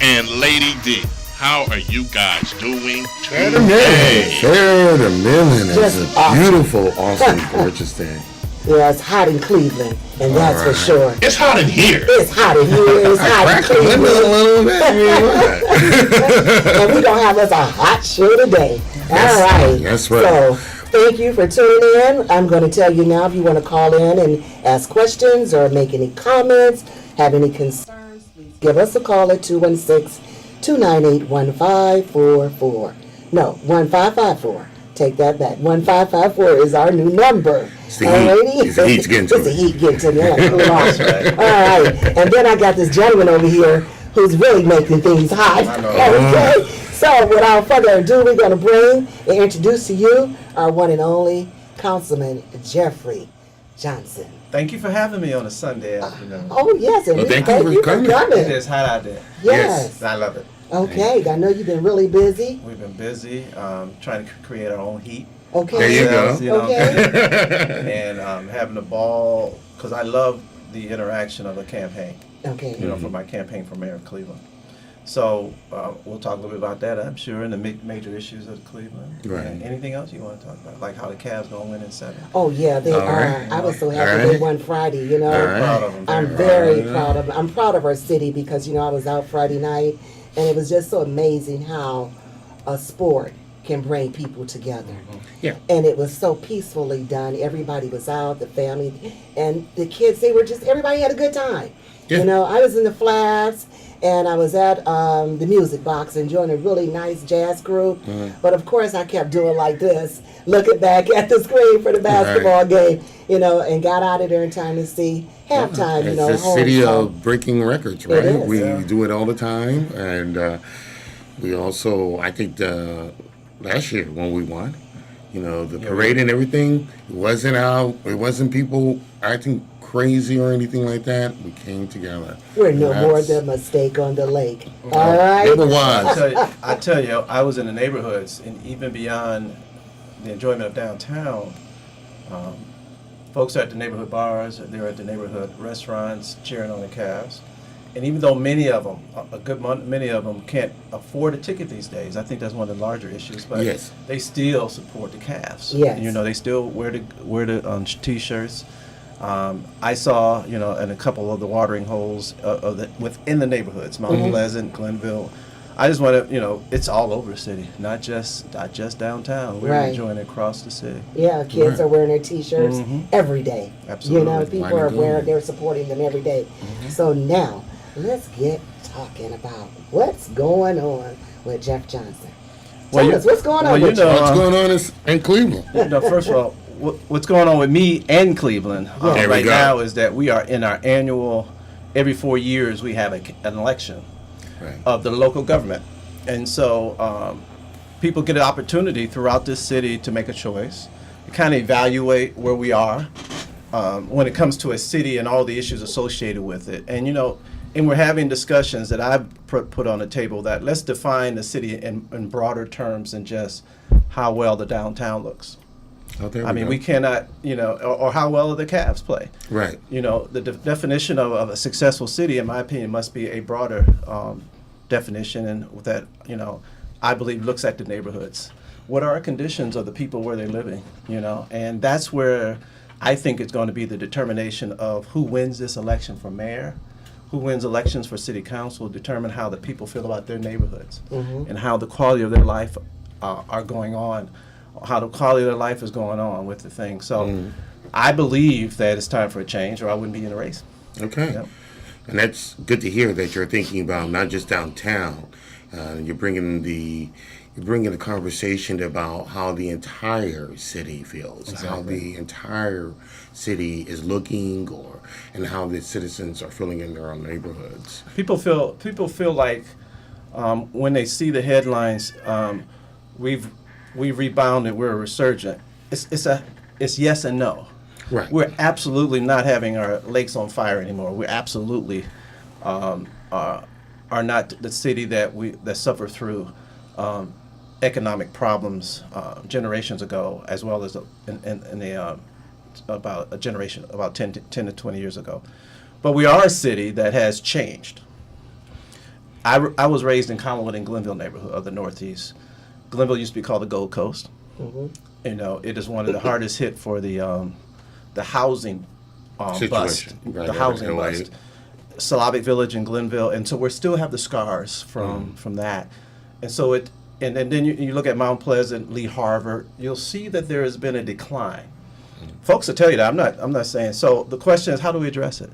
and Lady D. How are you guys doing Fair today? to million. It's a beautiful, awesome, gorgeous day. Yeah, it's hot in Cleveland, and that's for sure. It's hot in here. It's hot in here. It's hot in Crack the window a Cleveland. little bit. And we're going to have us a hot show today. All right. That's right. So, thank you for tuning in. I'm going to tell you now if you want to call in and ask questions or make any comments, have any concerns, please give us a call at 216-298-1544. No, 1554. Take that back. 1554 is our new number. It's the heat. It's the heat's getting to It's the me. heat getting to me. I gotta cool off. All right. And then I got this gentleman over here who's really making things hot. Okay. So without further ado, we're going to bring and introduce to you our one and only Councilman Jeffery Johnson. Thank you for having me on a Sunday afternoon. Oh, yes. And Well, we thank thank you you for for coming. coming. It is hot out there. Yes. I love it. Okay. I know you've been really busy. We've been busy trying to create our own heat. Okay. There you go. You know, Okay. and having a ball, because I love the interaction of a campaign, Okay. you know, for my campaign for mayor of Cleveland. So we'll talk a little bit about that, I'm sure, and the major issues of Cleveland. Right. And anything else you want to talk about, like how the Cavs going to win in 7. Oh, yeah, they All are. right. I was so All happy right. they won Friday, you know. All right. Proud of them. I'm proud. very proud of. I'm proud of our city because I was out Friday night, and it was just so amazing how a sport can bring people together. Yeah. And it was so peacefully done. Everybody was out, the family, and the kids. They were just everybody had a good time. Yeah. You know, I was in the Flats, and I was at the Music Box enjoying a really nice jazz group. But of course, I kept doing like this, looking back at the screen for the basketball game. You know, and got out of there in time to see halftime. It's You know, the home city song. of breaking records, right? is, We yeah. do it all the time, and we also, I think, last year when we won, the parade and everything, it wasn't people acting crazy or anything like that. We came together. We're no And more that's- than a mistake on the lake. All right. Never I was. tell you, I was in the neighborhoods, and even beyond the enjoyment of downtown, folks are at the neighborhood bars, they're at the neighborhood restaurants cheering on the Cavs. And even though many of them, many of them can't afford a ticket these days, I think that's one of the larger issues. But Yes. they still support the Cavs. Yes. They still wear the t-shirts. I saw, in a couple of the watering holes within the neighborhoods, Mount Pleasant, Glenville. I just want to, it's all over the city, not just downtown. We're Right. enjoying it across the city. Yeah, kids are wearing their T-shirts every day. Absolutely. People Mighty are good. wearing, they're supporting them every day. So now, let's get talking about what's going on with Jeff Johnson. Tell us, what's going on with What's you? going on in Cleveland? First of all, what's going on with me and Cleveland There we right go. now is that we are in our annual, every 4 years we have an election Right. of the local government. And so people get an opportunity throughout this city to make a choice, to kind of evaluate where we are when it comes to a city and all the issues associated with it. And and we're having discussions that I've put on the table that let's define the city in broader terms than just how well the downtown looks. Oh, there I mean, go. we cannot, or how well the Cavs play. Right. The definition of a successful city, in my opinion, must be a broader definition, and that, I believe looks at the neighborhoods. What are our conditions of the people where they're living, And that's where I think it's going to be the determination of who wins this election for mayor, who wins elections for city council, determine how the people feel about their neighborhoods and how the quality of their life are going on, how the quality of their life is going on with the thing. So I believe that it's time for a change, or I wouldn't be in the race. Okay. Yep. And that's good to hear that you're thinking about not just downtown. You're bringing the conversation about how the entire city feels, how the entire city is looking, and how the citizens are feeling in their own neighborhoods. People feel like when they see the headlines, we've rebounded, we're resurgent. It's yes and no. Right. We're absolutely not having our lakes on fire anymore. We absolutely are not the city that suffered through economic problems generations ago, as well as about a generation, about 10 to 20 years ago. But we are a city that has changed. I was raised in Councilman and Glenville neighborhood of the Northeast. Glenville used to be called the Gold Coast. You know, it is one of the hardest hit for the housing bust, Situation. Right, the right, housing right. bust. Slavic Village in Glenville, and so we still have the scars from that. And so and then you look at Mount Pleasant, Lee Harvard, you'll see that there has been a decline. Folks will tell you that. I'm not saying. So the question is, how do we address it?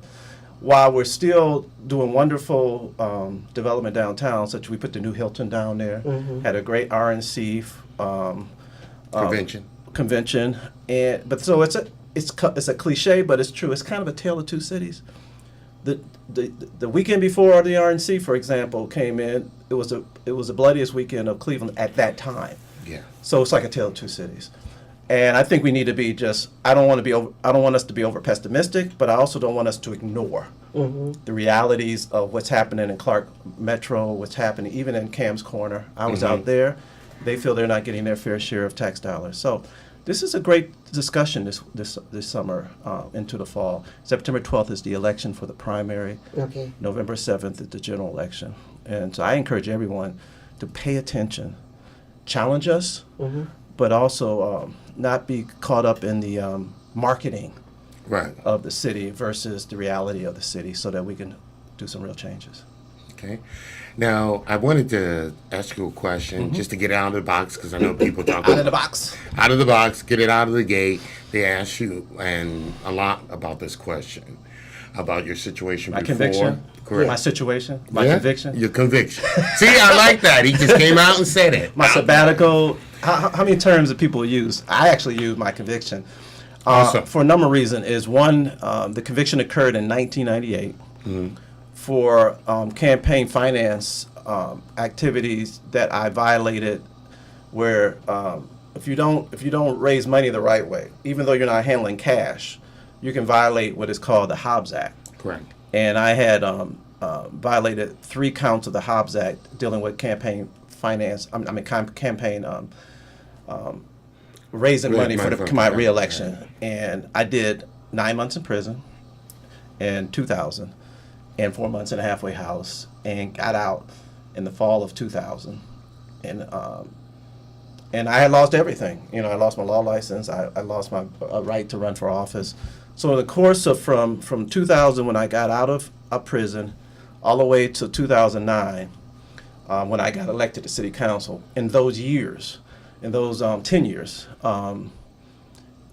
While we're still doing wonderful development downtown, such as we put the new Hilton down there, had a great RNC convention, but so it's a cliche, but it's true. It's kind of a tale of two cities. The weekend before the RNC, for example, came in, it was the bloodiest weekend of Cleveland at that time. Yeah. So it's like a tale of two cities. And I think we need to be I don't want us to be over pessimistic, but I also don't want us to ignore the realities of what's happening in Clark Metro, what's happening even in Cam's Corner. I was out there. They feel they're not getting their fair share of tax dollars. So this is a great discussion this summer into the fall. September 12th is the election for the primary. Okay. November 7th is the general election. And so I encourage everyone to pay attention, challenge us, but also not be caught up in the marketing of the city versus the reality of the city, so that we can do some real changes. Okay. Now, I wanted to ask you a question just to get it out of the box, because I know people talk Out of the box. Out of the box, get it out of the gate. They ask you and a lot about this question, about your situation My before. conviction, Correct. my situation, my conviction, Your conviction. See, I like that. He just came out and said it. my sabbatical. How many terms do people use? I actually use my conviction Awesome. for a number of reasons. Is one, the conviction occurred in 1998 for campaign finance activities that I violated, where if you don't raise money the right way, even though you're not handling cash, you can violate what is called the Hobbs Act. Correct. And I had violated 3 counts of the Hobbs Act dealing with campaign finance. Campaign raising money for my reelection. And I did 9 months in prison in 2000 and 4 months in a halfway house, and got out in the fall of 2000. And I had lost everything. You know, I lost my law license. I lost my right to run for office. So in the course of from 2000, when I got out of prison, all the way to 2009, when I got elected to city council, in those years, in those 10 years,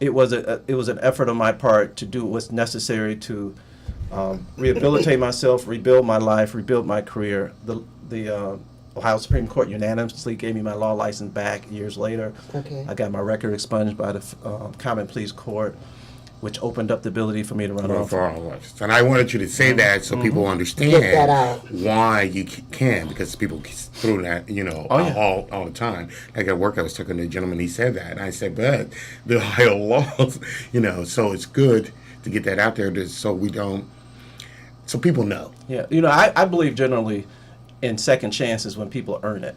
it was an effort on my part to do what's necessary to rehabilitate myself, rebuild my life, rebuild my career. The Ohio Supreme Court unanimously gave me my law license back years later. Okay. I got my record expunged by the Common Pleas Court, which opened up the ability for me to run off. For all of us. And I wanted you to say that so people understand Get that out. why you can, because people through that, all the time. Like at work, I was talking to a gentleman, he said that. And I said, but the Ohio laws, so it's good to get that out there so people know. Yeah, I believe generally in second chances when people earn it.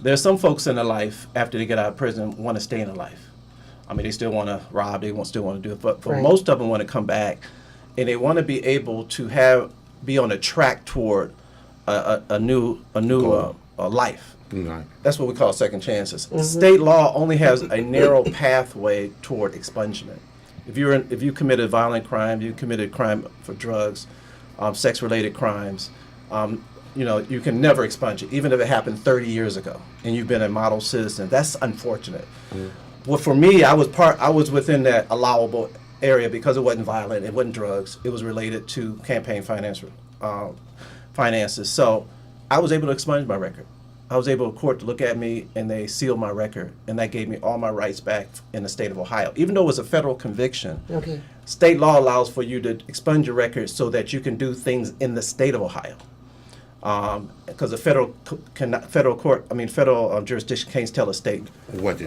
There's some folks in their life, after they get out of prison, want to stay in their life. I mean, they still want to rob, still want to do it, but for most of them want to come back, and they want to be able to be on a track toward a new life. Right. That's what we call second chances. State law only has a narrow pathway toward expungement. If you committed violent crime, you committed crime for drugs, sex-related crimes, you can never expunge it, even if it happened 30 years ago, and you've been a model citizen. That's unfortunate. Well, for me, I was within that allowable area because it wasn't violent, it wasn't drugs, it was related to campaign finances. So I was able to expunge my record. I was able, court to look at me, and they sealed my record, and that gave me all my rights back in the state of Ohio. Even though it was a federal conviction, state law allows for you to expunge your record so that you can do things in the state of Ohio. Because the federal jurisdiction can't tell a state what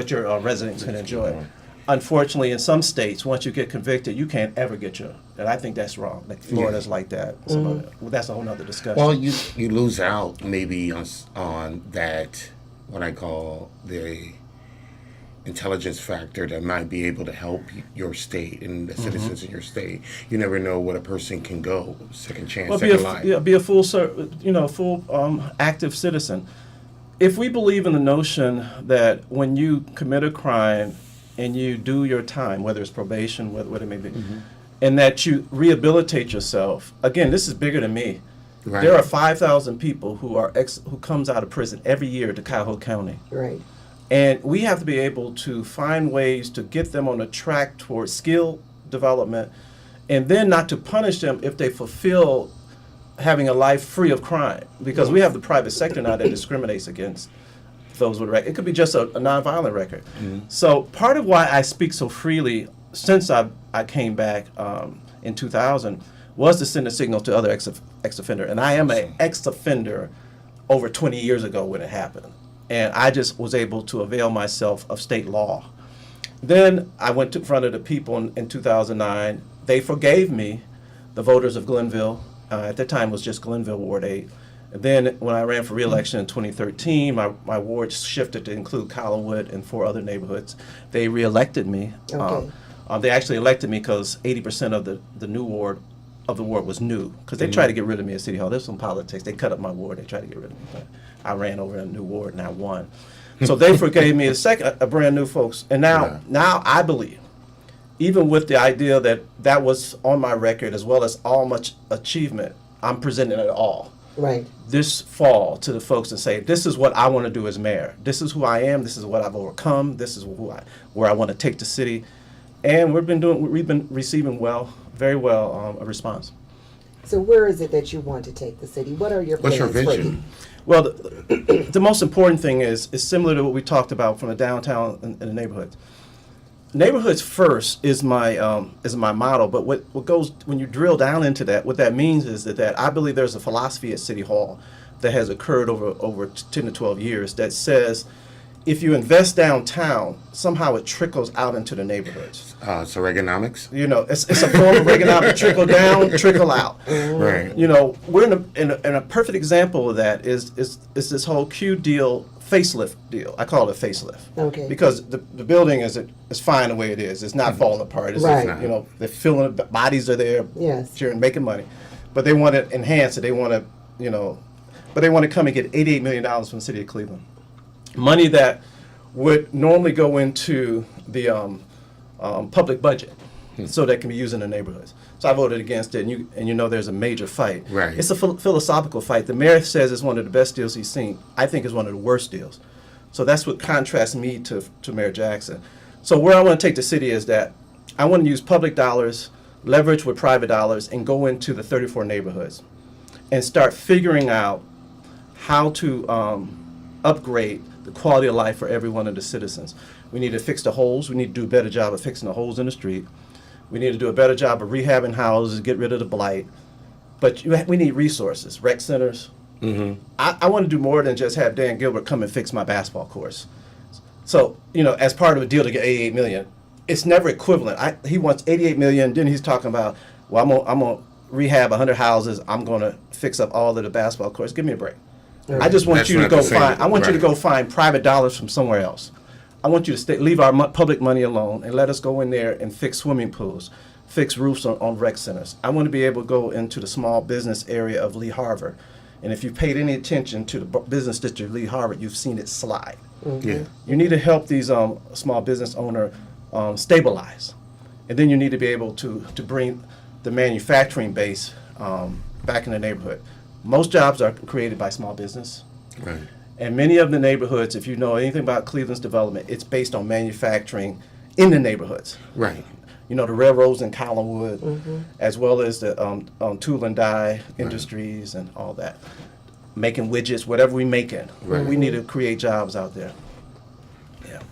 your residents can enjoy. Unfortunately, in some states, once you get convicted, you can't ever get and I think that's wrong. Like Florida's like that. That's a whole nother discussion. Well, you lose out maybe on that, what I call intelligence factor that might be able to help your state and the citizens in your state. You never know what a person can go, second chance, Well, second life. be a full active citizen. If we believe in the notion that when you commit a crime and you do your time, whether it's probation, what it may be, and that you rehabilitate yourself, again, this is bigger than me. Right. There are 5,000 people who comes out of prison every year to Cuyahoga County. Right. And we have to be able to find ways to get them on a track towards skill development, and then not to punish them if they fulfill having a life free of crime. Because we have the private sector now that discriminates against those with a record. It could be just a nonviolent record. So part of why I speak so freely since I came back in 2000 was to send a signal to other ex-offender. And I am an ex-offender over 20 years ago when it happened. And I just was able to avail myself of state law. Then I went to front of the people in 2009. They forgave me, the voters of Glenville. At that time it was just Glenville Ward 8. And then when I ran for re-election in 2013, my ward shifted to include Collinwood and 4 other neighborhoods. They re-elected me. Okay. They actually elected me because 80% of the new ward of the ward was new, because they tried to get rid of me at City Hall. There's some politics. They cut up my ward. They tried to get rid of me. But I ran over in a new ward and I won. So they forgave me a brand new folks. And now I believe, even with the idea that was on my record as well as all much achievement, I'm presenting it all. Right. This fall to the folks and say, this is what I want to do as mayor. This is who I am. This is what I've overcome. This is where I want to take the city. And we've been receiving very well, a response. So where is it that you want to take the city? What are your What's plans your for vision? you? Well, the most important thing is similar to what we talked about from the downtown and the neighborhoods. Neighborhoods first is my motto, but what goes when you drill down into that, what that means is that I believe there's a philosophy at City Hall that has occurred over 10 to 12 years that says if you invest downtown, somehow it trickles out into the neighborhoods. So Reaganomics? You know, it's a form of economic trickle down, trickle out. Right. You know, we're in a perfect example of that is this whole Q deal, facelift deal. I call it a facelift. Okay. Because the building is fine the way it is. It's not falling apart. It's Right. just, you know, they're filling it, bodies are there, Yes. sharing, making money. But they want to enhance it. They want to, but they want to come and get $88 million from the city of Cleveland. Money that would normally go into the public budget, so that can be used in the neighborhoods. So I voted against it, and there's a major fight. Right. It's a philosophical fight. The mayor says it's one of the best deals he's seen. I think it's one of the worst deals. So that's what contrasts me to Mayor Jackson. So where I want to take the city is that I want to use public dollars, leverage with private dollars, and go into the 34 neighborhoods and start figuring out how to upgrade the quality of life for every one of the citizens. We need to fix the holes. We need to do a better job of fixing the holes in the street. We need to do a better job of rehabbing houses, get rid of the blight. But we need resources, rec centers. Mm-hmm. I want to do more than just have Dan Gilbert come and fix my basketball course. So, as part of a deal to get $88 million, it's never equivalent. He wants $88 million, then he's talking about, well, I'm gonna rehab 100 houses. I'm gonna fix up all of the basketball courts. Give me a break. I just want That's you to not go the same. find. I want you to Right. go find private dollars from somewhere else. I want you to leave our public money alone and let us go in there and fix swimming pools, fix roofs on rec centers. I want to be able to go into the small business area of Lee Harvard, and if you've paid any attention to the business district of Lee Harvard, you've seen it slide. Yeah. You need to help these small business owner stabilize, and then you need to be able to bring the manufacturing base back in the neighborhood. Most jobs are created by small business. Right. And many of the neighborhoods, if you know anything about Cleveland's development, it's based on manufacturing in the neighborhoods. Right. The railroads in Collinwood, as well as the tool and die industries and all that. Making widgets, whatever we make it. Right. We need to create jobs out there. Yeah.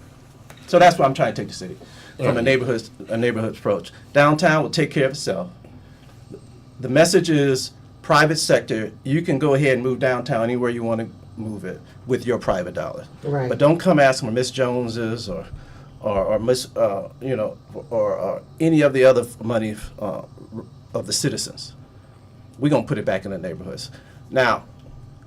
So that's why I'm trying to take the city from a neighborhood approach. Downtown will take care of itself. The message is private sector, you can go ahead and move downtown anywhere you want to move it with your private dollar. Right. But don't come asking for Miss Jones's or Miss or any of the other money of the citizens. We're gonna put it back in the neighborhoods. Now,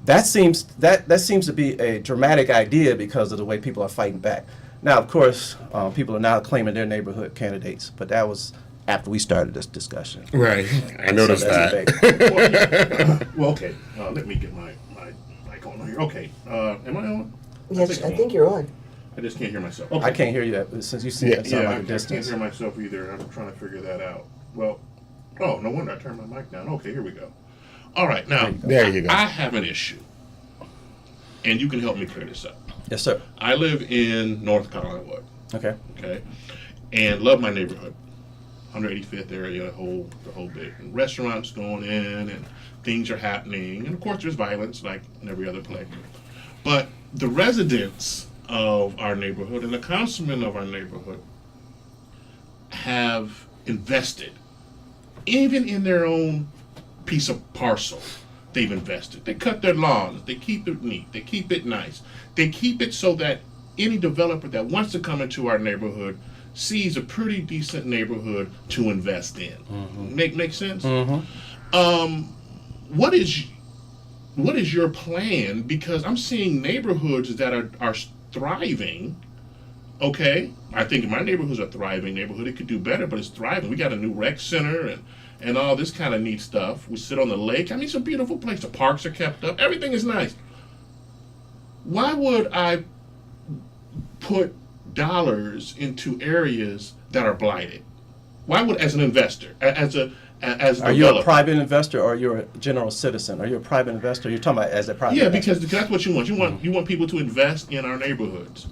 that seems to be a dramatic idea because of the way people are fighting back. Now, of course, people are now claiming their neighborhood candidates, but that was after we started this discussion. Right. I noticed So that's that. debate. Well, okay, let me get my mic on here. Okay, am I on? Yes, I I'm think on. you're on. I just can't hear myself. I can't hear you since you see that sound Yeah, like I a can't distance. hear myself either. I'm trying to figure that out. Well, oh, no wonder I turned my mic down. Okay, here we go. All right, now, There you go. I have an issue, and you can help me clear this up. Yes, sir. I live in North Collinwood, Okay. okay, and love my neighborhood. 185th area, the whole bit. And restaurants going in, and things are happening, and of course there's violence like in every other place. But the residents of our neighborhood and the councilmen of our neighborhood have invested, even in their own piece of parcel. They've invested. They cut their lawns. They keep it neat. They keep it nice. They keep it so that any developer that wants to come into our neighborhood sees a pretty decent neighborhood to invest in. Make sense? What is your plan? Because I'm seeing neighborhoods that are thriving. Okay, I think my neighborhood's a thriving neighborhood. It could do better, but it's thriving. We got a new rec center and all this kind of neat stuff. We sit on the lake. I mean, it's a beautiful place. The parks are kept up. Everything is nice. Why would I put dollars into areas that are blighted? Why would, as an investor, as a Are you a developer? private investor or you're a general citizen? Are you a private investor? You're talking about as a private Yeah, investor. because that's what you want. You want people to invest in our neighborhoods.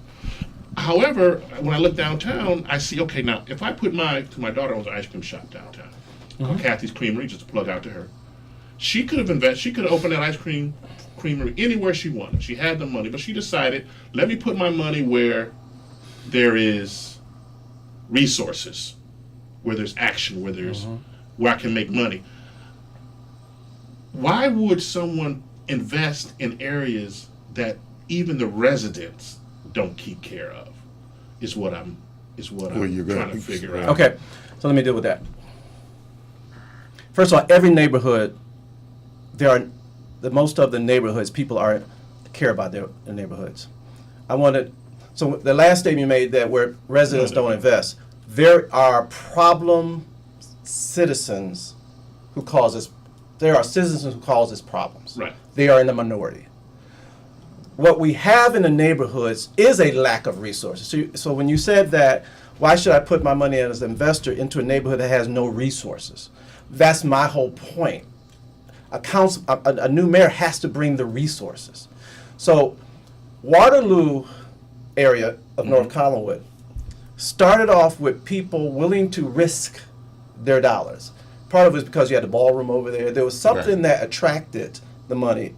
However, when I look downtown, I see, okay, now if I put my daughter owns an ice cream shop downtown, called Kathy's Creamery, just a plug out to her. She could have invested. She could have opened that ice creamery anywhere she wanted. She had the money, but she decided, let me put my money where there is resources, where there's action, where I can make money. Why would someone invest in areas that even the residents don't keep care of? Is what I'm you're trying gonna to figure out. Okay, so let me deal with that. First of all, every neighborhood, most of the neighborhoods, people care about their neighborhoods. So the last statement you made that where residents don't invest, there are citizens who cause this problems. Right. They are in the minority. What we have in the neighborhoods is a lack of resources. So when you said that, why should I put my money as an investor into a neighborhood that has no resources? That's my whole point. A new mayor has to bring the resources. So Waterloo area of North Collinwood started off with people willing to risk their dollars. Part of it is because you had the ballroom over there. There was something that attracted the money.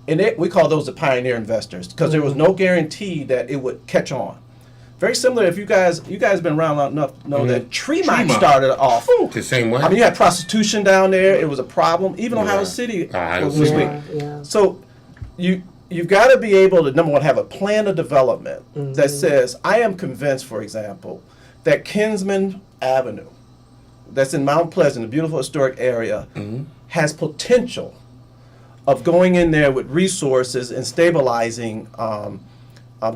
And we call those the pioneer investors because there was no guarantee that it would catch on. Very similar, if you guys been around long enough to know that Tremont started off. The same way. I mean, you had prostitution down there. It was a problem. Even Ohio City was weak. Yeah. So you've got to be able to, number one, have a plan of development that says, I am convinced, for example, that Kinsman Avenue, that's in Mount Pleasant, a beautiful historic area, has potential of going in there with resources and stabilizing,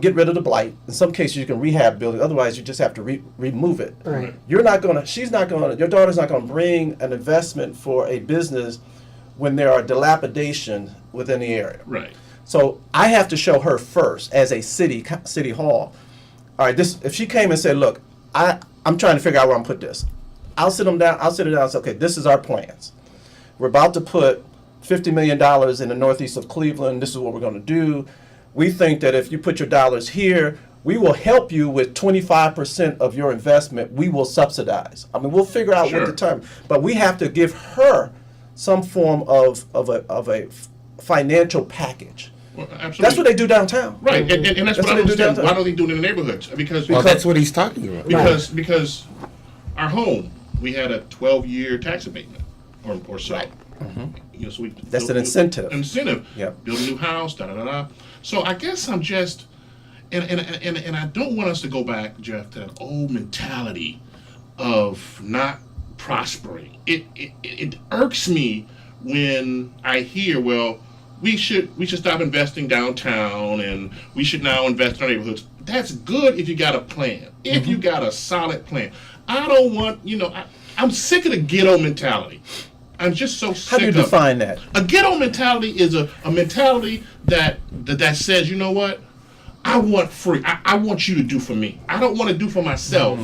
get rid of the blight. In some cases, you can rehab buildings. Otherwise, you just have to remove it. Right. Your daughter's not going to bring an investment for a business when there are dilapidation within the area. Right. So I have to show her first as a city hall. All right, if she came and said, look, I'm trying to figure out where I'm going to put this. I'll sit her down and say, okay, this is our plans. We're about to put $50 million in the northeast of Cleveland. This is what we're going to do. We think that if you put your dollars here, we will help you with 25% of your investment. We will subsidize. I mean, we'll figure out what the term, but we have to give her some form of a financial package. Well, absolutely. That's what they do downtown. Right, and that's what I they do understand. downtown. Why don't they do it in the neighborhoods? Because that's what he's talking about. because our home, we had a 12-year tax abatement or so. Right. You know, so That's an incentive. Incentive. Yep. Build a new house. Da da da da. So I guess I'm just, and I don't want us to go back, Jeff, to that old mentality of not prospering. It irks me when I hear, well, we should stop investing downtown, and we should now invest in our neighborhoods. That's good if you got a plan. If you got a solid plan. I don't want, I'm sick of the ghetto mentality. I'm just so sick How do you of define that? A ghetto mentality is a mentality that says, you know what? I want free. I want you to do for me. I don't want to do for myself.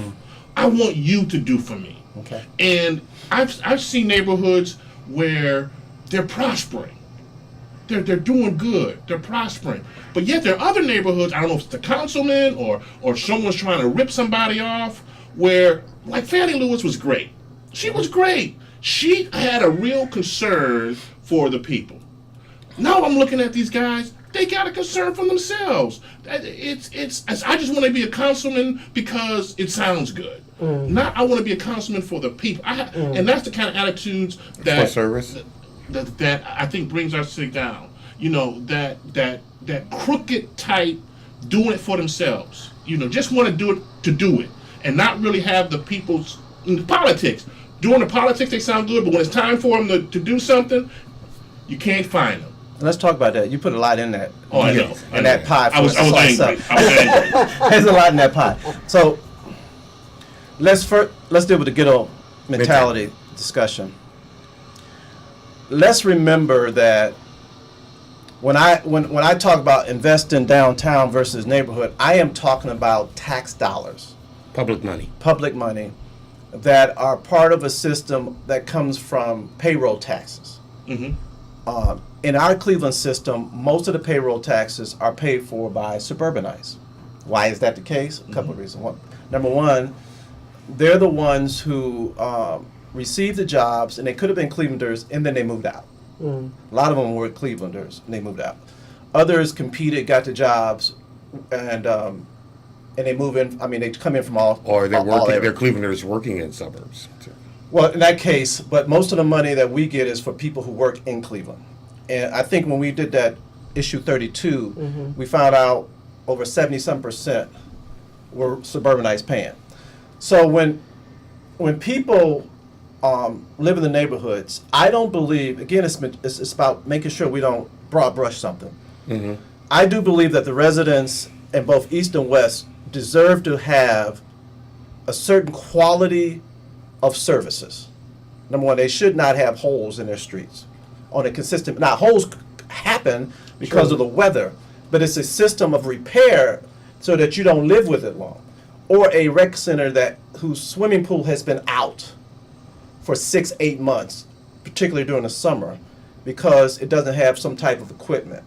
I want you to do for me. Okay. And I've seen neighborhoods where they're prospering. They're doing good. They're prospering. But yet there are other neighborhoods, I don't know if it's the councilman or someone's trying to rip somebody off, where, like Fannie Lewis was great. She was great. She had a real concern for the people. Now I'm looking at these guys, they got a concern for themselves. I just want to be a councilman because it sounds good. Not I want to be a councilman for the people. And that's the kind of attitudes that For service. that I think brings our city down. That crooked type doing it for themselves. Just want to do it and not really have the people's politics. Doing the politics, they sound good, but when it's time for them to do something, you can't find them. Let's talk about that. You put a lot in that. Oh, I know. In that pie. I was angry. There's a lot in that pie. So let's deal with the ghetto mentality discussion. Let's remember that when I talk about investing downtown versus neighborhood, I am talking about tax dollars, Public money. that are part of a system that comes from payroll taxes. In our Cleveland system, most of the payroll taxes are paid for by suburbanites. Why is that the case? A couple of reasons. Number one, they're the ones who received the jobs, and they could have been Clevelanders, and then they moved out. A lot of them were Clevelanders, and they moved out. Others competed, got the jobs, and they move in. I mean, they come in from all. Or they're all working. areas. They're Clevelanders working in suburbs. Well, in that case, but most of the money that we get is for people who work in Cleveland. And I think when we did that issue 32, we found out over 70-some% were suburbanites paying. So when people live in the neighborhoods, I don't believe, again, it's about making sure we don't broad brush something. I do believe that the residents in both East and West deserve to have a certain quality of services. Number one, they should not have holes in their streets on a consistent. Now, holes happen because of the weather, but it's a system of repair so that you don't live with it long. Or a rec center whose swimming pool has been out for 6-8 months, particularly during the summer, because it doesn't have some type of equipment.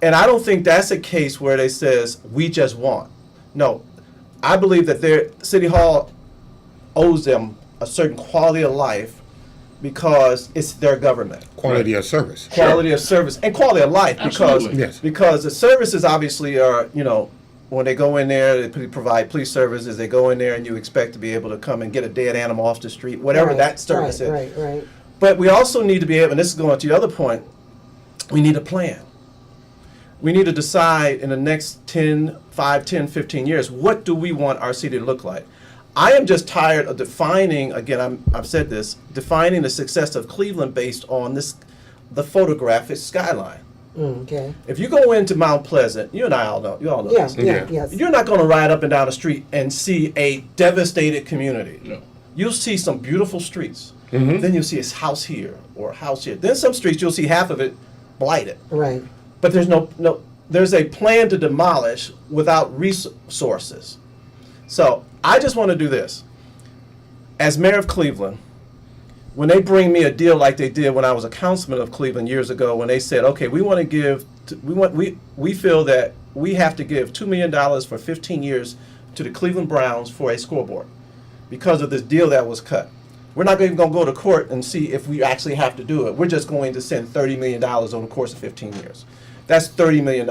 And I don't think that's a case where they says, we just want. No, I believe that their City Hall owes them a certain quality of life because it's their government. Quality of service. Quality of service and quality of life Absolutely. Yes. because the services obviously are, when they go in there, they provide police services, they go in there and you expect to be able to come and get a dead animal off the street, whatever that service is. Right. But we also need to be able, and this is going to the other point, we need a plan. We need to decide in the next 5, 10, 15 years, what do we want our city to look like? I am just tired of defining, again, I've said this, defining the success of Cleveland based on the photographic skyline. Okay. If you go into Mount Pleasant, you all know this. Yes. You're not going to ride up and down the street and see a devastated community. No. You'll see some beautiful streets. Then you'll see a house here or a house here. Then some streets you'll see half of it blighted. Right. But there's a plan to demolish without resources. So I just want to do this. As mayor of Cleveland, when they bring me a deal like they did when I was a councilman of Cleveland years ago, when they said, okay, we want to give, we feel that we have to give $2 million for 15 years to the Cleveland Browns for a scoreboard because of this deal that was cut. We're not even going to go to court and see if we actually have to do it. We're just going to send $30 million over the course of 15 years. That's $30 million.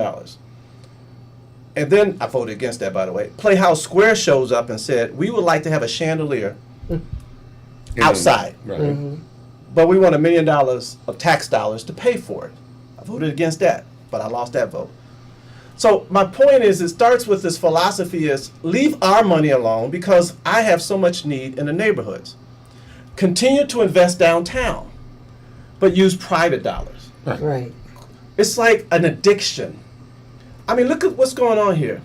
And then, I voted against that, by the way. Playhouse Square shows up and said, we would like to have a chandelier outside, but we want $1 million of tax dollars to pay for it. I voted against that, but I lost that vote. So my point is, it starts with this philosophy is, leave our money alone because I have so much need in the neighborhoods. Continue to invest downtown, but use private dollars. Right. It's like an addiction. I mean, look at what's going on here.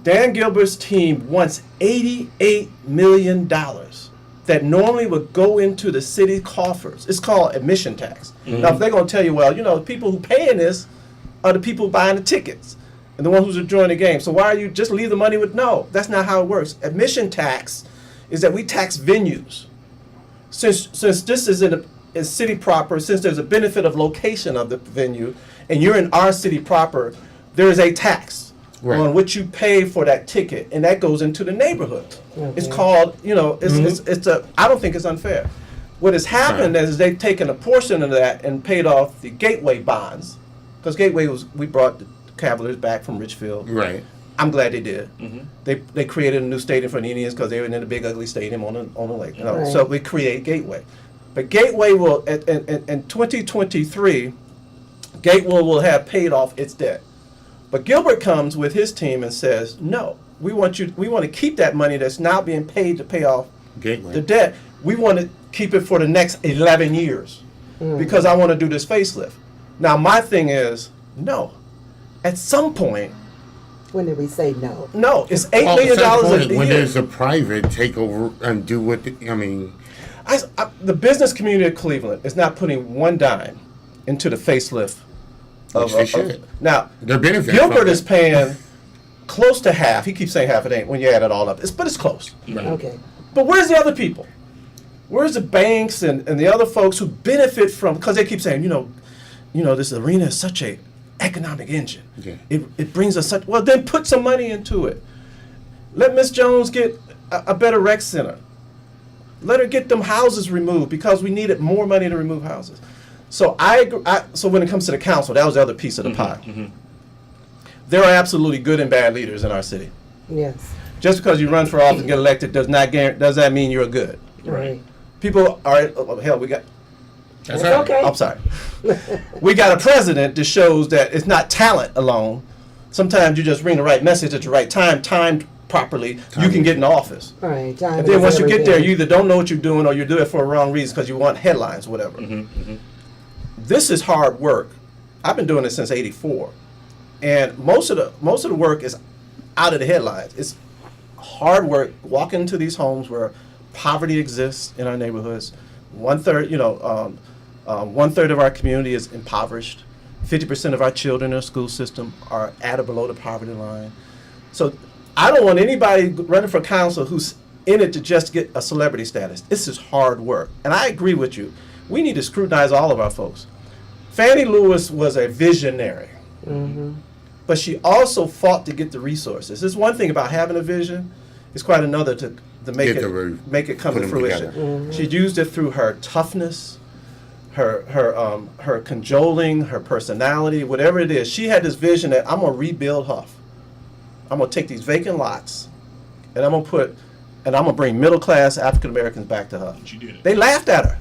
Dan Gilbert's team wants $88 million that normally would go into the city coffers. It's called admission tax. Now, if they're going to tell you, well, you know, the people who paying this are the people buying the tickets and the ones who's enjoying the game. So why are you just leave the money with? No, that's not how it works. Admission tax is that we tax venues. Since this is in a city proper, since there's a benefit of location of the venue, and you're in our city proper, there is a tax on which you pay for that ticket, and that goes into the neighborhood. It's called, you know, I don't think it's unfair. What has happened is they've taken a portion of that and paid off the Gateway bonds, because Gateway we brought the Cavaliers back from Richfield. Right. I'm glad they did. They created a new stadium for the Indians because they were in the big ugly stadium on the lake. You know? So we create Gateway. But Gateway will, in 2023, Gateway will have paid off its debt. But Gilbert comes with his team and says, no, we want to keep that money that's now being paid to pay off the debt. We want to keep it for the next 11 years because I want to do this facelift. Now, my thing is, no. At some point, When did we say no? no, it's $8 million a year. When there's a private takeover and do what, I mean. The business community of Cleveland is not putting one dime into the facelift. Which they should. Now, They're benefiting Gilbert from is it. paying close to half. He keeps saying half. It ain't when you add it all up. But it's close. Okay. But where's the other people? Where's the banks and the other folks who benefit from? Because they keep saying, you know, this arena is such a economic engine. Yeah. It brings us such. Well, then put some money into it. Let Miss Jones get a better rec center. Let her get them houses removed because we needed more money to remove houses. So so when it comes to the council, that was the other piece of the pie. There are absolutely good and bad leaders in our city. Yes. Just because you run for office and get elected does that mean you're good. Right. People are hell. We got. That's okay. I'm sorry. We got a president that shows that it's not talent alone. Sometimes you just bring the right message at the right time, timed properly. You can get in office. Right. And then once you get there, you either don't know what you're doing or you do it for a wrong reason because you want headlines, whatever. This is hard work. I've been doing this since '84, and most of the work is out of the headlines. It's hard work walking into these homes where poverty exists in our neighborhoods. 1/3, 1/3 of our community is impoverished. 50% of our children in our school system are at or below the poverty line. So I don't want anybody running for council who's in it to just get a celebrity status. This is hard work. And I agree with you. We need to scrutinize all of our folks. Fannie Lewis was a visionary, but she also fought to get the resources. There's one thing about having a vision. It's quite another to make it come to fruition. She used it through her toughness, her cajoling, her personality, whatever it is. She had this vision that I'm gonna rebuild Huff. I'm gonna take these vacant lots, and I'm gonna bring middle class African Americans back to Huff. She did it. They laughed at her.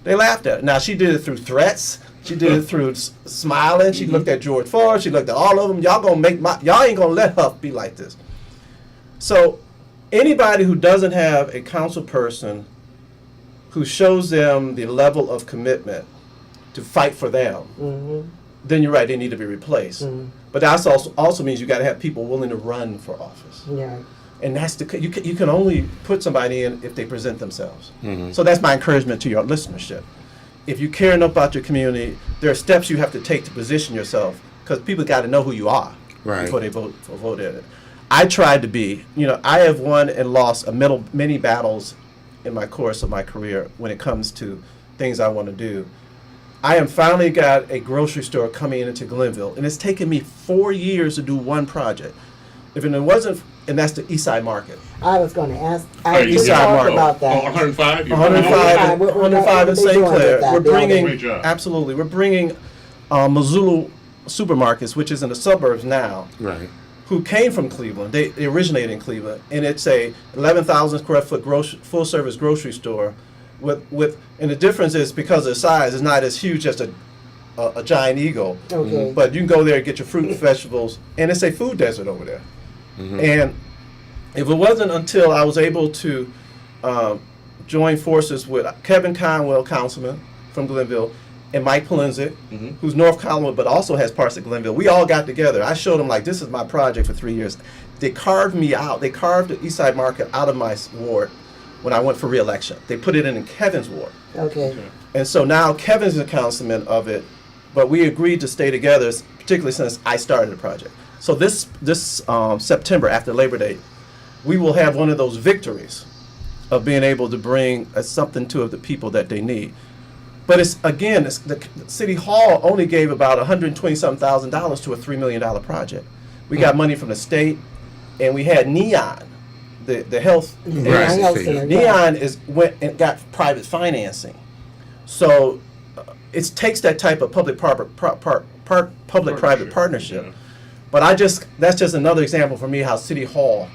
They laughed at her. Now she did it through threats. She did it through smiling. She looked at George Ford. She looked at all of them. Y'all ain't gonna let Huff be like this. So anybody who doesn't have a council person who shows them the level of commitment to fight for them, then you're right, they need to be replaced. But that also means you got to have people willing to run for office. Yeah. And that's you can only put somebody in if they present themselves. So that's my encouragement to your listenership. If you care enough about your community, there are steps you have to take to position yourself because people got to know who you are before they vote in it. I tried to be, I have won and lost many battles in my course of my career when it comes to things I want to do. I am finally got a grocery store coming into Glenville, and it's taken me 4 years to do one project. If it wasn't, and that's the East Side Market. I was going to ask. East Side Market. About that. 105? 105 in St. Clair. We're bringing, Great job. absolutely, we're bringing Missoula supermarkets, which is in the suburbs now, who came from Cleveland. They originated in Cleveland, and it's a 11,000 square foot full service grocery store. And the difference is because of the size, it's not as huge as a giant eagle. Okay. But you can go there and get your fruit and vegetables, and it's a food desert over there. And if it wasn't until I was able to join forces with Kevin Conwell, Councilman from Glenville, and Mike Palenzik, who's North Collinwood, but also has parts of Glenville. We all got together. I showed them, like, this is my project for 3 years. They carved me out. They carved the East Side Market out of my ward when I went for re-election. They put it in Kevin's ward. Okay. And so now Kevin's a councilman of it, but we agreed to stay together, particularly since I started the project. So this September, after Labor Day, we will have one of those victories of being able to bring something to the people that they need. But it's the City Hall only gave about $120,000 to a $3 million project. We got money from the state, and we had Neon, the health. Right. Neon went and got private financing. So it takes that type of public-private partnership. Yeah. But that's just another example for me how City Hall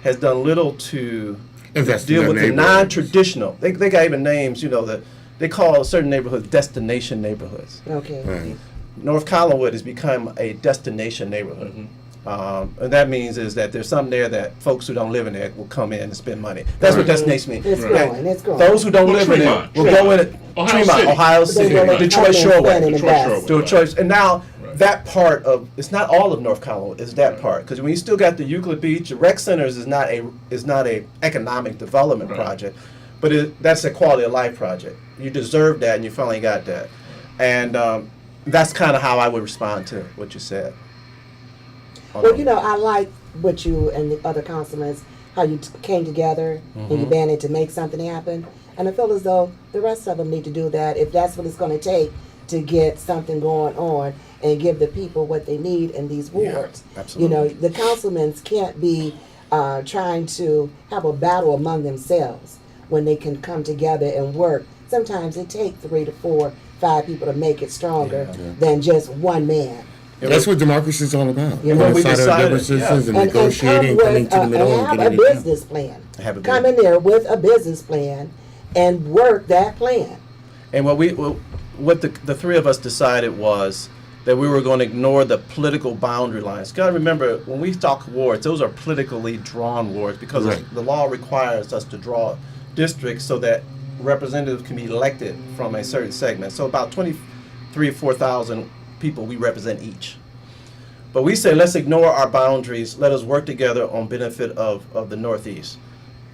has done little to Invest in deal their with the neighborhoods. non-traditional. They got even names, that they call certain neighborhoods destination neighborhoods. Okay. Right. North Collinwood has become a destination neighborhood. And that means is that there's some there that folks who don't live in there will come in and spend money. That's what destination means. It's Right. growing. It's growing. Those who don't live in there Tremont, will go in it. Ohio Tremont, City. Ohio They City, will come Detroit and spend Shoreway. and Detroit invest. Shoreway. Do a choice. And now Right. that part of it's not all of North Collinwood. It's that part because when you still got the Euclid Beach, the rec centers is not a economic development Right. project, but that's a quality of life project. You deserve that, and you finally got that. And that's kind of how I would respond to what you said. Well, I like what you and the other councilmen, how you came together and you banded to make something happen. And I feel as though the rest of them need to do that if that's what it's going to take to get something going on and give the people what they need in these wards. absolutely. The councilmen can't be trying to have a battle among themselves when they can come together and work. Sometimes it takes 3 to 4, 5 people to make it stronger than just one man. That's what democracy is all about. You know, Putting we aside our decided, differences and And negotiating, come coming with to the middle, and and have getting a it done. business plan. Have a Come business. in there with a business plan and work that plan. And what the three of us decided was that we were going to ignore the political boundary lines. You got to remember, when we talk wards, those are politically drawn wards because Right. the law requires us to draw districts so that representatives can be elected from a certain segment. So about 23 or 4,000 people we represent each. But we said, let's ignore our boundaries. Let us work together on benefit of the Northeast.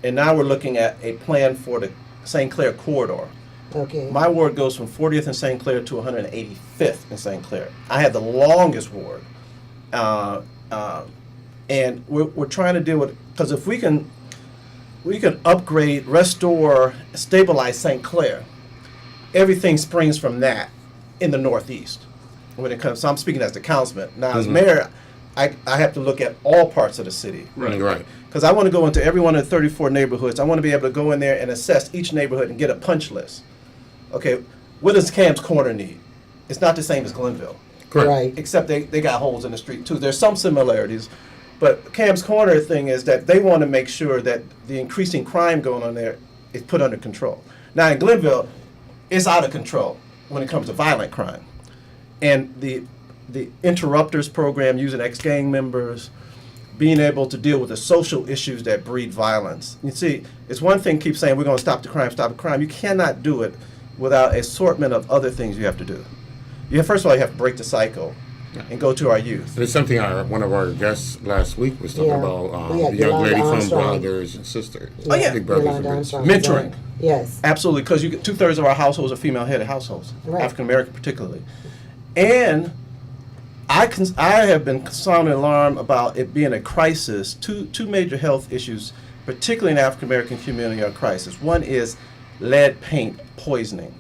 And now we're looking at a plan for the St. Clair corridor. Okay. My ward goes from 40th in St. Clair to 185th in St. Clair. I have the longest ward. And we're trying to deal with, because if we can upgrade, restore, stabilize St. Clair, everything springs from that in the Northeast. When it comes, so I'm speaking as the councilman. Now, as mayor, I have to look at all parts of the city. Right. Because I want to go into every one of the 34 neighborhoods. I want to be able to go in there and assess each neighborhood and get a punch list. Okay, what does Cam's Corner need? It's not the same as Glenville, Correct. Right. except they got holes in the street too. There's some similarities, but Cam's Corner thing is that they want to make sure that the increasing crime going on there is put under control. Now in Glenville, it's out of control when it comes to violent crime. And the interrupters program using ex-gang members, being able to deal with the social issues that breed violence. You see, it's one thing keep saying we're going to stop the crime. You cannot do it without an assortment of other things you have to do. First of all, you have to break the cycle and go to our youth. And it's something one of our guests last week was talking Yeah. about We had the young Yolanda lady from Armstrong. Brothers and Sisters. Oh, yeah. Big Brothers and Yolanda Big Armstrong. Sisters. Mentoring. Yes. Absolutely, because 2/3 of our households are female-headed households, Right. African American particularly, and I have been sounding alarm about it being a crisis. Two major health issues, particularly in the African American community, are a crisis. One is lead paint poisoning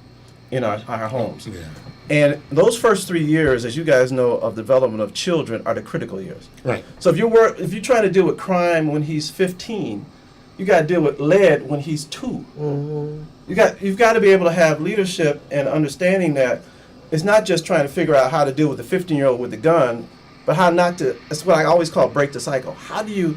in our homes, Yeah. and those first 3 years, as you guys know, of development of children are the critical years. Right. So if you're trying to deal with crime when he's 15, you got to deal with lead when he's 2. You've got to be able to have leadership and understanding that it's not just trying to figure out how to deal with the 15-year-old with the gun, but how not to. That's what I always call break the cycle. How do you?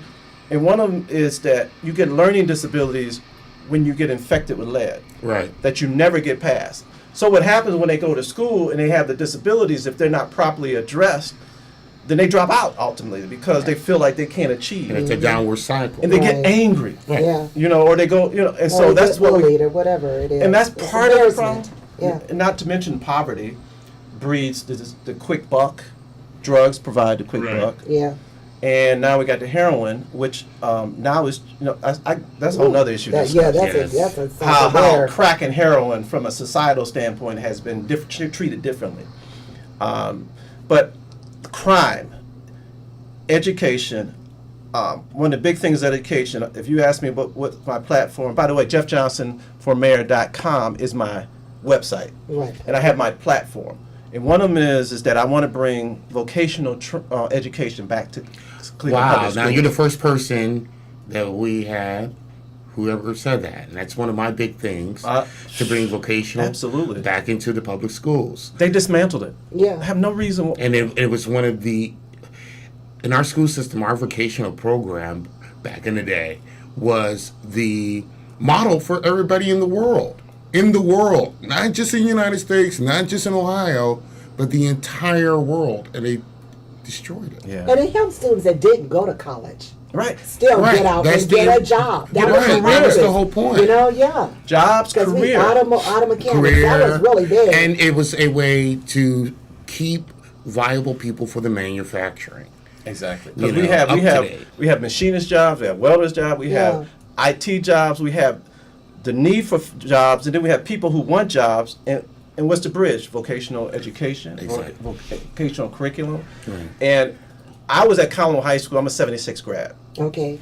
And one of them is that you get learning disabilities when you get infected with lead Right. that you never get past. So what happens when they go to school and they have the disabilities, if they're not properly addressed, then they drop out ultimately because they feel like they can't achieve. And it's a downward cycle. And they get Right. angry, Right. Yeah. Or they go, and Or so they that's get what we, bullied or whatever it is. and that's It's part of the embarrassment. problem. Yeah. And not to mention poverty breeds the quick buck. Drugs provide the quick Right. buck. Yeah. And now we got the heroin, which now is, that's a whole other issue. to That, discuss. yeah, that's Yes. a how something there. crack and heroin from a societal standpoint has been treated differently. But crime, education, one of the big things is education. If you ask me what my platform, by the way, jeffjohnsonformayor.com is my website. Right. And I have my platform. And one of them is that I want to bring vocational education back to Cleveland Wow, Public now Schools. you're the first person that we had whoever said that. And that's one of my big things, to bring vocational Absolutely. back into the public schools. They dismantled it. Yeah. I have no reason. And it was one of the, in our school system, our vocational program back in the day was the model for everybody in the world. In the world, not just in the United States, not just in Ohio, but the entire world. And they destroyed it. Yeah. And it helped students that didn't go to college Right. still Right. get out That's and get the- a job. That Right. was the That was the purpose. whole point. You know, yeah. Jobs, Because we career. auto mechanics, that was really big. And it was a way to keep viable people for the manufacturing. Exactly. You Because know, up to date. we have machinist jobs, we have welders jobs, we have IT jobs, we have the need for jobs, and then we have people who want jobs. And what's the bridge? Vocational education, Exactly. vocational curriculum. Right. And I was at Councilman High School. I'm a '76 grad. Okay.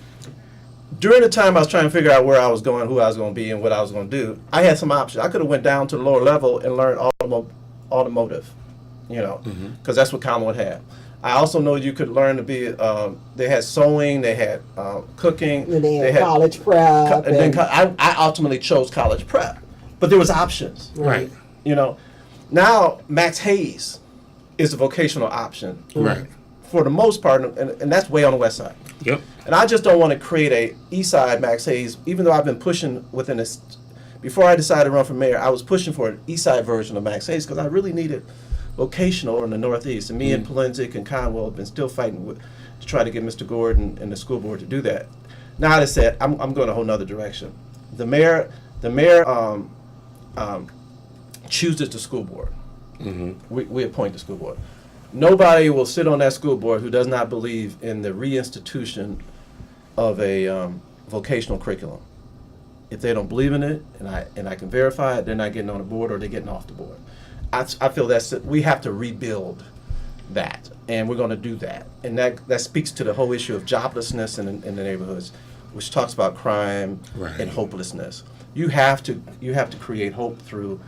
During the time I was trying to figure out where I was going, who I was going to be, and what I was going to do, I had some options. I could have went down to the lower level and learned automotive, because that's what Councilman had. I also know you could learn to be. They had sewing, they had cooking, And they had college prep. and then I ultimately chose college prep, but there was options. Right. Now Max Hayes is a vocational option Right. for the most part, and that's way on the west side. Yep. And I just don't want to create a east side Max Hayes, even though I've been pushing within this. Before I decided to run for mayor, I was pushing for an east side version of Max Hayes because I really needed vocational in the Northeast. And me and Polenzig and Conwell have been still fighting to try to get Mr. Gordon and the school board to do that. Now, that said, I'm going a whole nother direction. The mayor chooses the school board. We appoint the school board. Nobody will sit on that school board who does not believe in the reinstitution of a vocational curriculum. If they don't believe in it, and I can verify it, they're not getting on the board or they're getting off the board. I feel we have to rebuild that, and we're going to do that. And that speaks to the whole issue of joblessness in the neighborhoods, which talks about crime Right. and hopelessness. You have to create hope through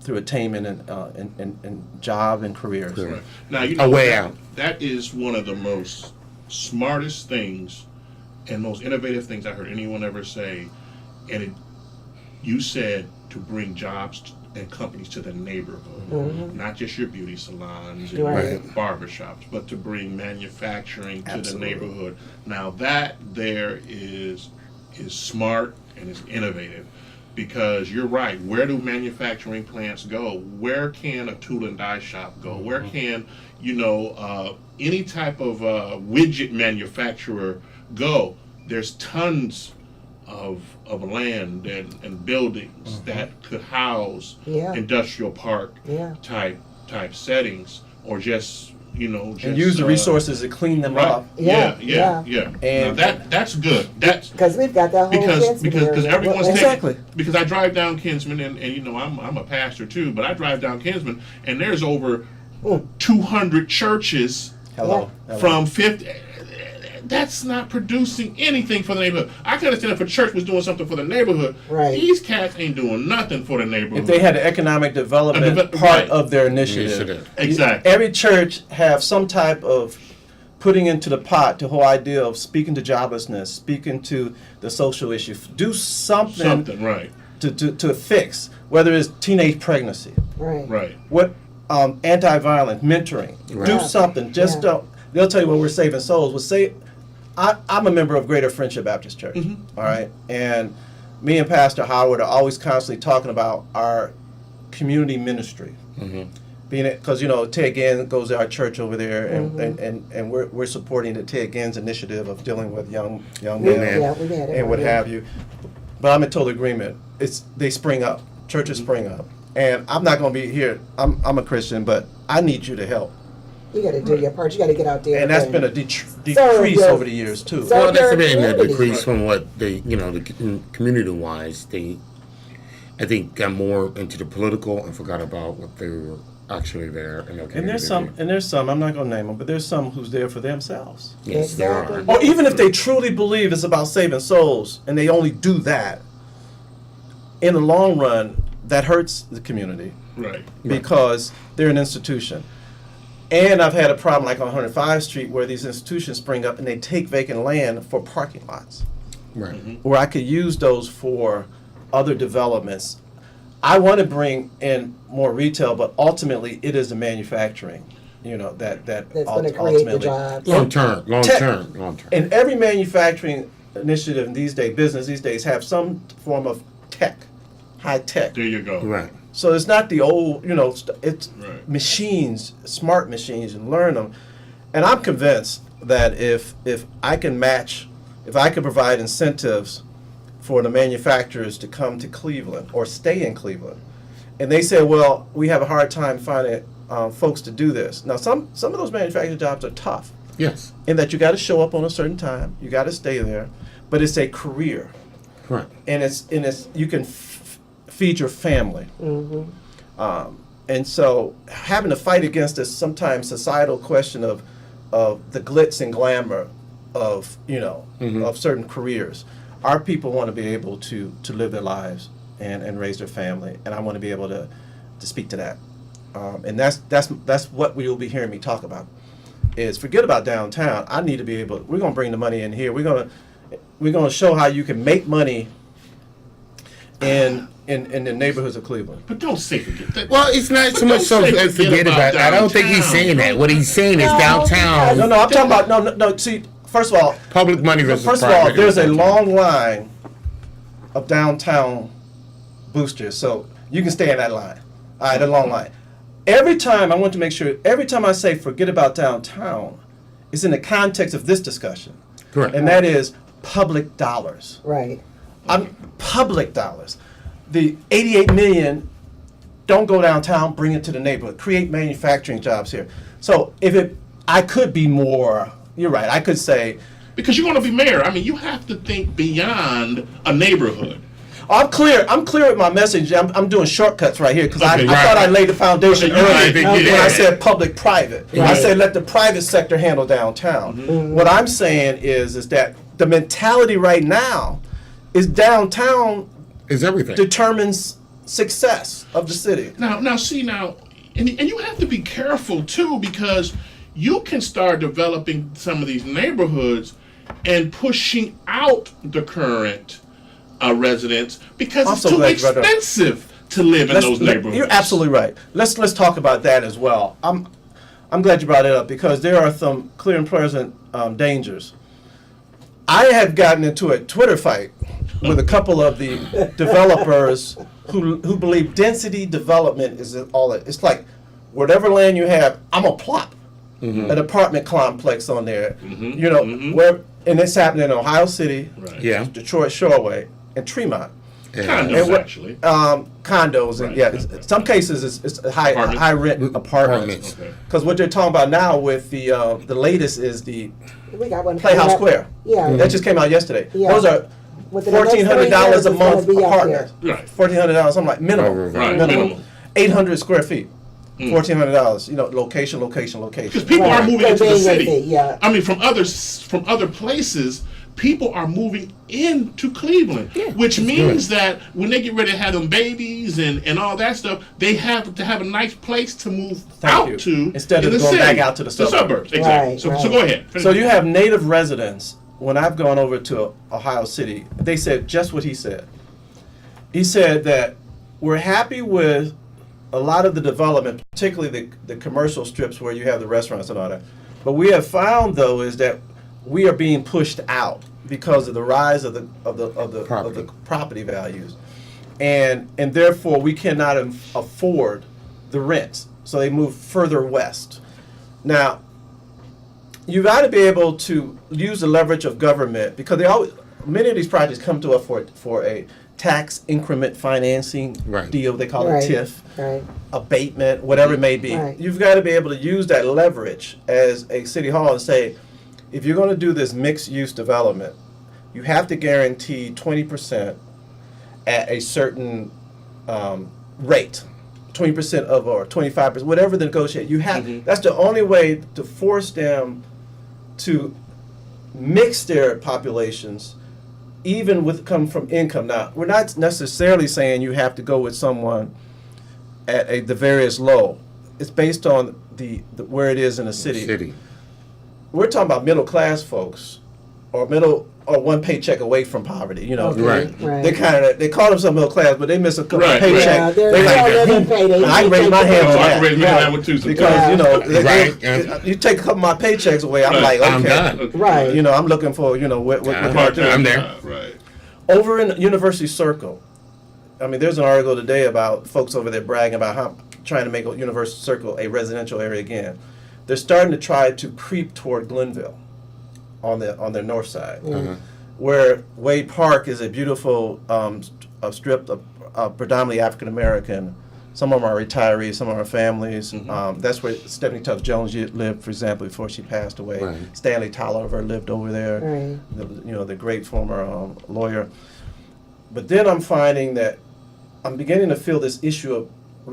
attainment and job and careers. Right. Right. Now, A way that, out. that is one of the most smartest things and most innovative things I heard anyone ever say. And you said to bring jobs and companies to the neighborhood, not just your beauty salons and Right. your barbershops, but to bring manufacturing to Absolutely. the neighborhood. Now that there is smart and is innovative. Because you're right, where do manufacturing plants go? Where can a tool and die shop go? Where can, any type of widget manufacturer go? There's tons of land and buildings that could house Yeah. industrial park Yeah. type settings, or just And use the resources to clean them Right. up. Yeah. And- Now that's good. That's Because we've got that whole because Kinsman area. everyone's Exactly. because I drive down Kinsman and I'm a pastor too, but I drive down Kinsman and there's over 200 churches Hello. from 50. That's not producing anything for the neighborhood. I can understand if a church was doing something for the neighborhood. Right. These cats ain't doing nothing for the neighborhood. If they had the economic development part right. of their initiative. Initiative. Exactly. Every church have some type of putting into the pot the whole idea of speaking to joblessness, speaking to the social issue. Do something right, to fix, whether it's teenage pregnancy, Right. what anti-violence, mentoring. Right. Do something. Just Yeah. don't. They'll tell you when we're saving souls. We'll say, I'm a member of Greater Friendship Baptist Church. All right, and me and Pastor Howard are always constantly talking about our community ministry. Being it because Ted Ginn goes to our church over there, and we're supporting the Ted Ginn's initiative of dealing with young men Yeah, we've had it. and what yeah. have you. But I'm in total agreement. They spring up. churches spring up, and I'm not going to be here. I'm a Christian, but I need you to help. You got to do your part. You got to get out there. And that's been a decrease over the years too. So- Well, that's been a community. decrease from what they, community-wise, they, I think, got more into the political and forgot about what they were actually there in their community. And there's some. I'm not going to name them, but there's some who's there for themselves. Yes, there are. Exactly. Or even if they truly believe it's about saving souls, and they only do that, in the long run, that hurts the community Right. because they're an institution. And I've had a problem like on 105th Street where these institutions spring up and they take vacant land for parking lots, Right. where I could use those for other developments. I want to bring in more retail, but ultimately it is the manufacturing, that That's going to create the jobs. Long term. And every manufacturing initiative business these days have some form of tech, high tech. There you go. Right. So it's not the old, it's Right. machines, smart machines, and learn them. And I'm convinced that if I can provide incentives for the manufacturers to come to Cleveland or stay in Cleveland, and they say, well, we have a hard time finding folks to do this. Now, some of those manufacturing jobs are tough Yes. in that you got to show up on a certain time, you got to stay there, but it's a career, Right. and it's you can feed your family. And so having to fight against this sometimes societal question of the glitz and glamour of of certain careers, our people want to be able to live their lives and raise their family, and I want to be able to speak to that. And that's what we will be hearing me talk about. Is forget about downtown. I need to be able. We're gonna bring the money in here. We're gonna show how you can make money in the neighborhoods of Cleveland. But don't say forget that. Well, it's not so But much don't so say forget about it. I don't think he's downtown. saying that. What he's saying is No, downtown, No, I'm talking about no. See, first of all, public money versus First of all, private. there's a long line of downtown boosters, so you can stay in that line. All right, a long line. Every time I say forget about downtown, it's in the context of this discussion, Correct. and that is public dollars. Right. Public dollars. The 88 million don't go downtown, bring it to the neighborhood, create manufacturing jobs here. So I could be more. You're right. I could say. Because you're going to be mayor. I mean, you have to think beyond a neighborhood. I'm clear with my message. I'm doing shortcuts right here because Okay, I thought I laid the foundation Okay, earlier right, when yeah. I said public-private. I Right. said let the private sector handle downtown. What I'm saying is that the mentality right now is downtown It's everything. determines success of the city. Now, and you have to be careful too, because you can start developing some of these neighborhoods and pushing out the current residents because I'm it's so too glad you brought that up. expensive to live in those neighborhoods. You're absolutely right. Let's talk about that as well. I'm glad you brought it up because there are some clear and present dangers. I have gotten into a Twitter fight with a couple of the developers who believe density development is all it. It's like whatever land you have, I'm gonna plop an apartment complex on there. Where and it's happening in Ohio City, Right. Yeah. Detroit Shoreway, and Tremont. Condos, And what- actually. Condos and Right. in some cases it's Apartments. high rent apartments. Okay. Because what they're talking about now with the latest is the We got one. Playhouse coming up. Square. Yeah. That just came out yesterday. Yeah. Those are Within the next 3 $1,400 years, a it's gonna month be out apartments. Right. $1,400, something like minimum. Right, minimum. 800 square feet. $1,400. Location. Because people Right. are moving into the Convenience city. fee, yeah. I mean, from other places, people are moving into Cleveland, which means that when they get ready to have them babies and all that stuff, they have to have a nice place to move Thank out you. to Instead of in the going back city. out to the suburbs. Exactly. Right, so right. go ahead. So you have native residents. When I've gone over to Ohio City, they said just what he said. He said that we're happy with a lot of the development, particularly the commercial strips where you have the restaurants and all that. But we have found though is that we are being pushed out because of the rise of the property values, and therefore we cannot afford the rents. So they move further west. Now, you got to be able to use the leverage of government because many of these projects come to us for a tax increment financing Right. deal, they call Right. it TIF, Right. abatement, whatever it may be. Right. You've got to be able to use that leverage as a city hall and say, if you're going to do this mixed use development, you have to guarantee 20% at a certain rate. 20% of, or 25%, whatever the negotiate. You have, that's the only way to force them to mix their populations, even with come from income. Now, we're not necessarily saying you have to go with someone at the various low. It's based on the where it is in the city. We're talking about middle class folks, or one paycheck away from poverty. You know, Right. they call themselves middle class, but they miss a couple Right, paycheck. Yeah, they're They like, living payday. I can raise my hand Oh, on I that. can raise my hand with two sometimes. Because, you know, Right. you take a couple of my paychecks away, I'm Right. like, I'm okay. done. Right. You know, I'm looking for, you know, what can I do? I'm there. Right. Over in University Circle, I mean, there's an article today about folks over there bragging about how trying to make University Circle a residential area again. They're starting to try to creep toward Glenville on their north side, where Wade Park is a beautiful a strip of predominantly African American. Some of them are retirees, some of them are families. That's where Stephanie Tubbs Jones lived, for example, before she passed away. Right. Stanley Tolliver lived over there. Right. The great former lawyer. But then I'm finding that I'm beginning to feel this issue of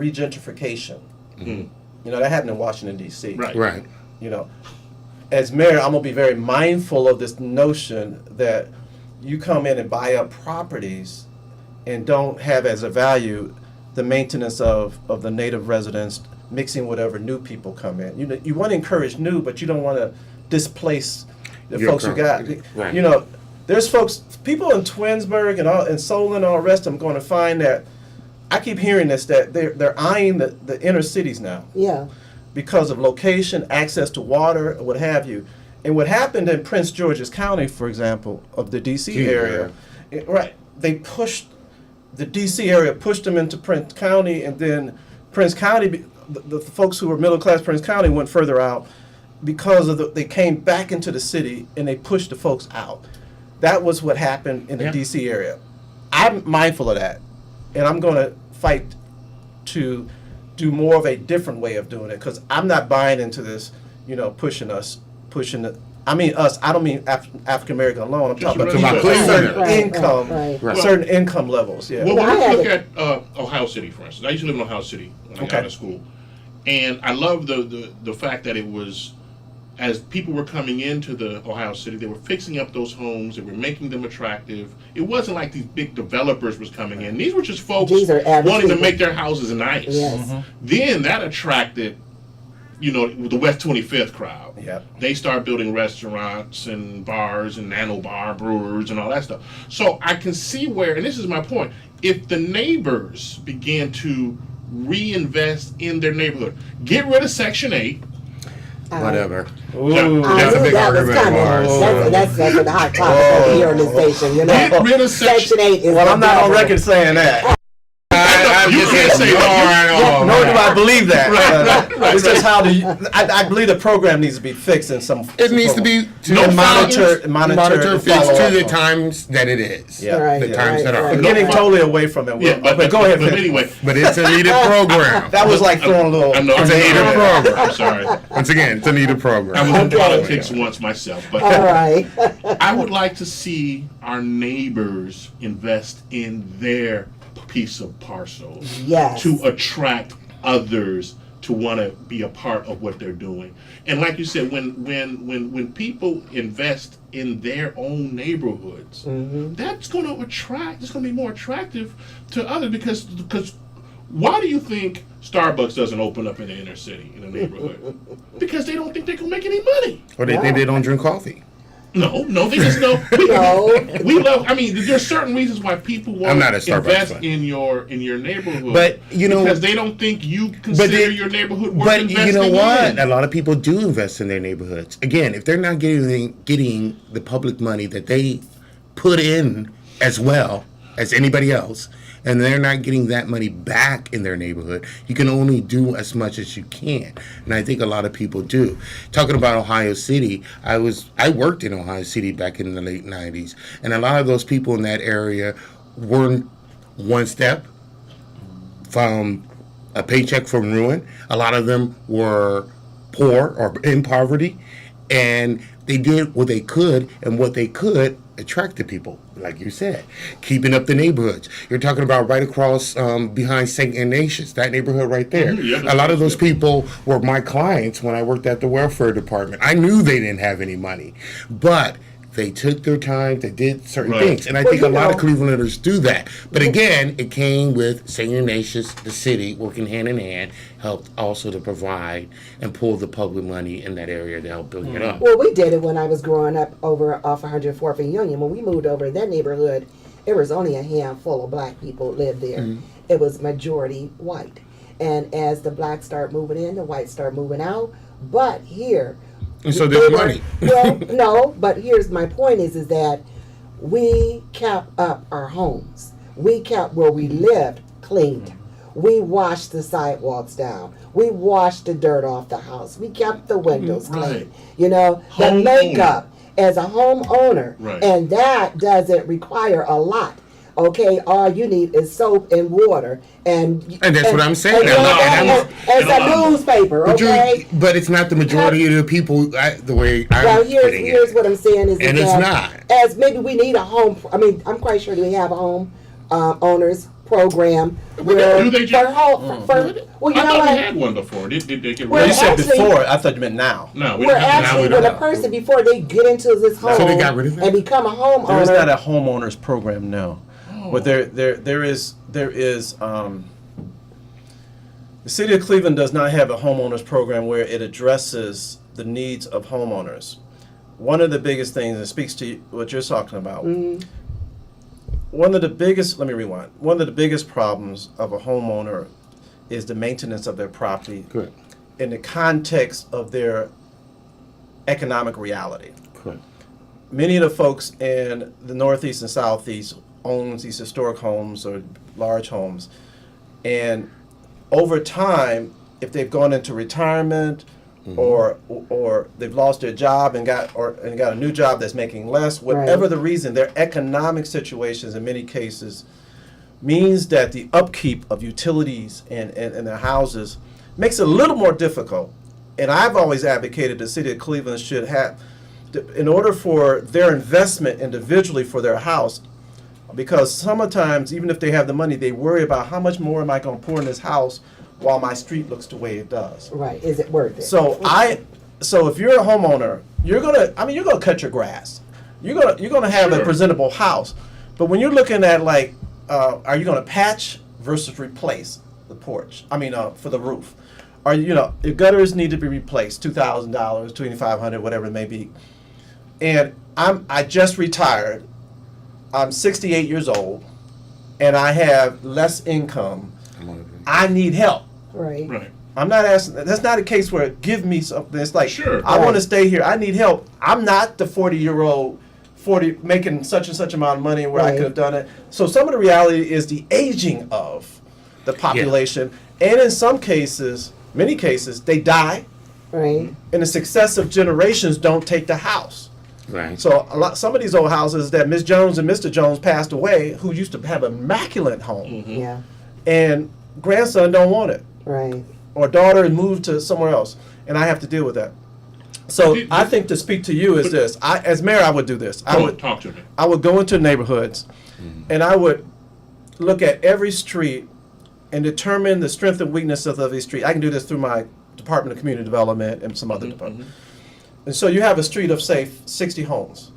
regentrification. You know, that happened in Washington, D.C. Right. Right. You know, as mayor, I'm going to be very mindful of this notion that you come in and buy up properties and don't have as a value the maintenance of the native residents mixing whatever new people come in. You know, you want to encourage new, but you don't want to displace the Your folks who got. current- right. You know, there's people in Twinsburg and Solon and all the rest of them going to find that. I keep hearing this, that they're eyeing the inner cities now Yeah. because of location, access to water, what have you. And what happened in Prince George's County, for example, of the D.C. area, they pushed the D.C. area, pushed them into Prince County, and then Prince County, the folks who were middle class Prince County went further out because they came back into the city and they pushed the folks out. That was what happened in the D.C. area. I'm mindful of that, and I'm going to fight to do more of a different way of doing it, because I'm not buying into this, you know, pushing us. I mean us. I don't mean African American alone. I'm talking Just about really certain Right, income, right. certain income levels. Yeah. Well, Yeah, I let's look had at Ohio City, for instance. I used to live in Ohio City when I got Okay. out of school, and I love the fact that it was, as people were coming into the Ohio City, they were fixing up those homes. They were making them attractive. It wasn't like these big developers was coming in. These were just folks These are average wanting to people. make their houses nice. Yes. Then that attracted, you know, the West 25th crowd. Yep. They start building restaurants and bars and nano bar brewers and all that stuff. So I can see where, and this is my point, if the neighbors began to reinvest in their neighborhood, get rid of Section 8. Whatever. Ooh. I That's a knew big that was argument of coming. ours. That's a hot topic over here on this station. You know, Get rid of Section 8 is. Well, the I'm not on devil. record saying that. I'm You just can't say that. ignoring all Nor do that. I believe that. Right, It's just how I believe the program needs to be fixed in some. It needs to be No monitor, fixed monitor, and fixed follow to up the on. times that it is. Yeah. Right, The times right, that are. right. We're getting totally away from it. Yeah, but go ahead. But finish. anyway, But it's a needed program. That was like throwing a little. I know. It's a needed program. I'm sorry. Once again, it's a needed program. I was in Okay. politics once myself, but All right. I would like to see our neighbors invest in their piece of parcel Yes. to attract others to want to be a part of what they're doing. And like you said, when people invest in their own neighborhoods, that's going to attract. It's going to be more attractive to others because why do you think Starbucks doesn't open up in the inner city in a neighborhood? Because they don't think they can make any money. Or they think they don't drink coffee. No, they just know. We love. I mean, there's certain reasons why people I'm want not a to Starbucks invest fan. in your neighborhood. But, you know- because they don't think you consider your neighborhood worth But investing you know what? in. A lot of people do invest in their neighborhoods. Again, if they're not getting the public money that they put in as well as anybody else, and they're not getting that money back in their neighborhood, you can only do as much as you can. And I think a lot of people do. Talking about Ohio City, I worked in Ohio City back in the late 90s, and a lot of those people in that area weren't one step from a paycheck from ruin. A lot of them were poor or in poverty, and they did what they could, and what they could attracted people, like you said, keeping up the neighborhoods. You're talking about right across behind St. Ignatius, that neighborhood right there. Yeah, a lot of those people were my clients when I worked at the welfare department. I knew they didn't have any money, but they took their time, they did certain things. And I think a lot of Clevelanders do that. But again, it came with St. Ignatius, the city, working hand in hand, helped also to provide and pull the public money in that area to help build it up. Well, we did it when I was growing up over off 104th and Union. When we moved over in that neighborhood, it was only a handful of black people lived there. It was majority white. And as the blacks start moving in, the whites start moving out. But here, and so there's money. Well, no, but here's my point is that we kept up our homes. We kept where we lived cleaned. We washed the sidewalks down. We washed the dirt off the house. We kept the windows clean. You know, the makeup as a homeowner. And that doesn't require a lot. Okay, all you need is soap and water, and that's what I'm saying. As a newspaper, okay. But it's not the majority of the people. The way well, here's what I'm saying is, and that it's not. As maybe we need a home. I mean, I'm quite sure we have a home owners program where do they just, well, you I know thought what? we had one before. Did they get Well, rid You of it? said before. I thought you meant now. No, we We're don't have it now. actually We when don't a have person before they get into this home So they got rid of it? and become a homeowner. There is not a homeowners program, no. But there is. The city of Cleveland does not have a homeowners program where it addresses the needs of homeowners. One of the biggest things, and speaks to what you're talking about. One of the biggest. Let me rewind. One of the biggest problems of a homeowner is the maintenance of their property. Correct. In the context of their economic reality. Correct. Many of the folks in the Northeast and Southeast owns these historic homes or large homes, and over time, if they've gone into retirement or they've lost their job and got a new job that's making less, whatever the reason, their economic situations in many cases means that the upkeep of utilities and their houses makes it a little more difficult. And I've always advocated the city of Cleveland should have, in order for their investment individually for their house, because sometimes, even if they have the money, they worry about how much more am I going to pour in this house while my street looks the way it does. Right? Is it worth it? So if you're a homeowner, you're gonna cut your grass. You're gonna have a presentable house. But when you're looking at are you gonna patch versus replace the porch? For the roof. Your gutters need to be replaced, $2,000, $2,500, whatever it may be. And I just retired. I'm 68 years old, and I have less income. I need help. Right. I'm not asking. That's not a case where give me something. It's like I want to stay here. I need help. I'm not the 40-year-old, making such and such amount of money where I could have done it. So some of the reality is the aging of the population, and in some cases, many cases, they die. Right. And the successive generations don't take the house. Right. So some of these old houses that Miss Jones and Mr. Jones passed away, who used to have an immaculate home, Yeah. and grandson don't want it, Right. or daughter moved to somewhere else, and I have to deal with that. So I think to speak to you is this: as mayor, I would do this. I would talk to me. I would go into neighborhoods, and I would look at every street and determine the strength and weakness of every street. I can do this through my Department of Community Development and some other departments. And so you have a street of, say, 60 homes,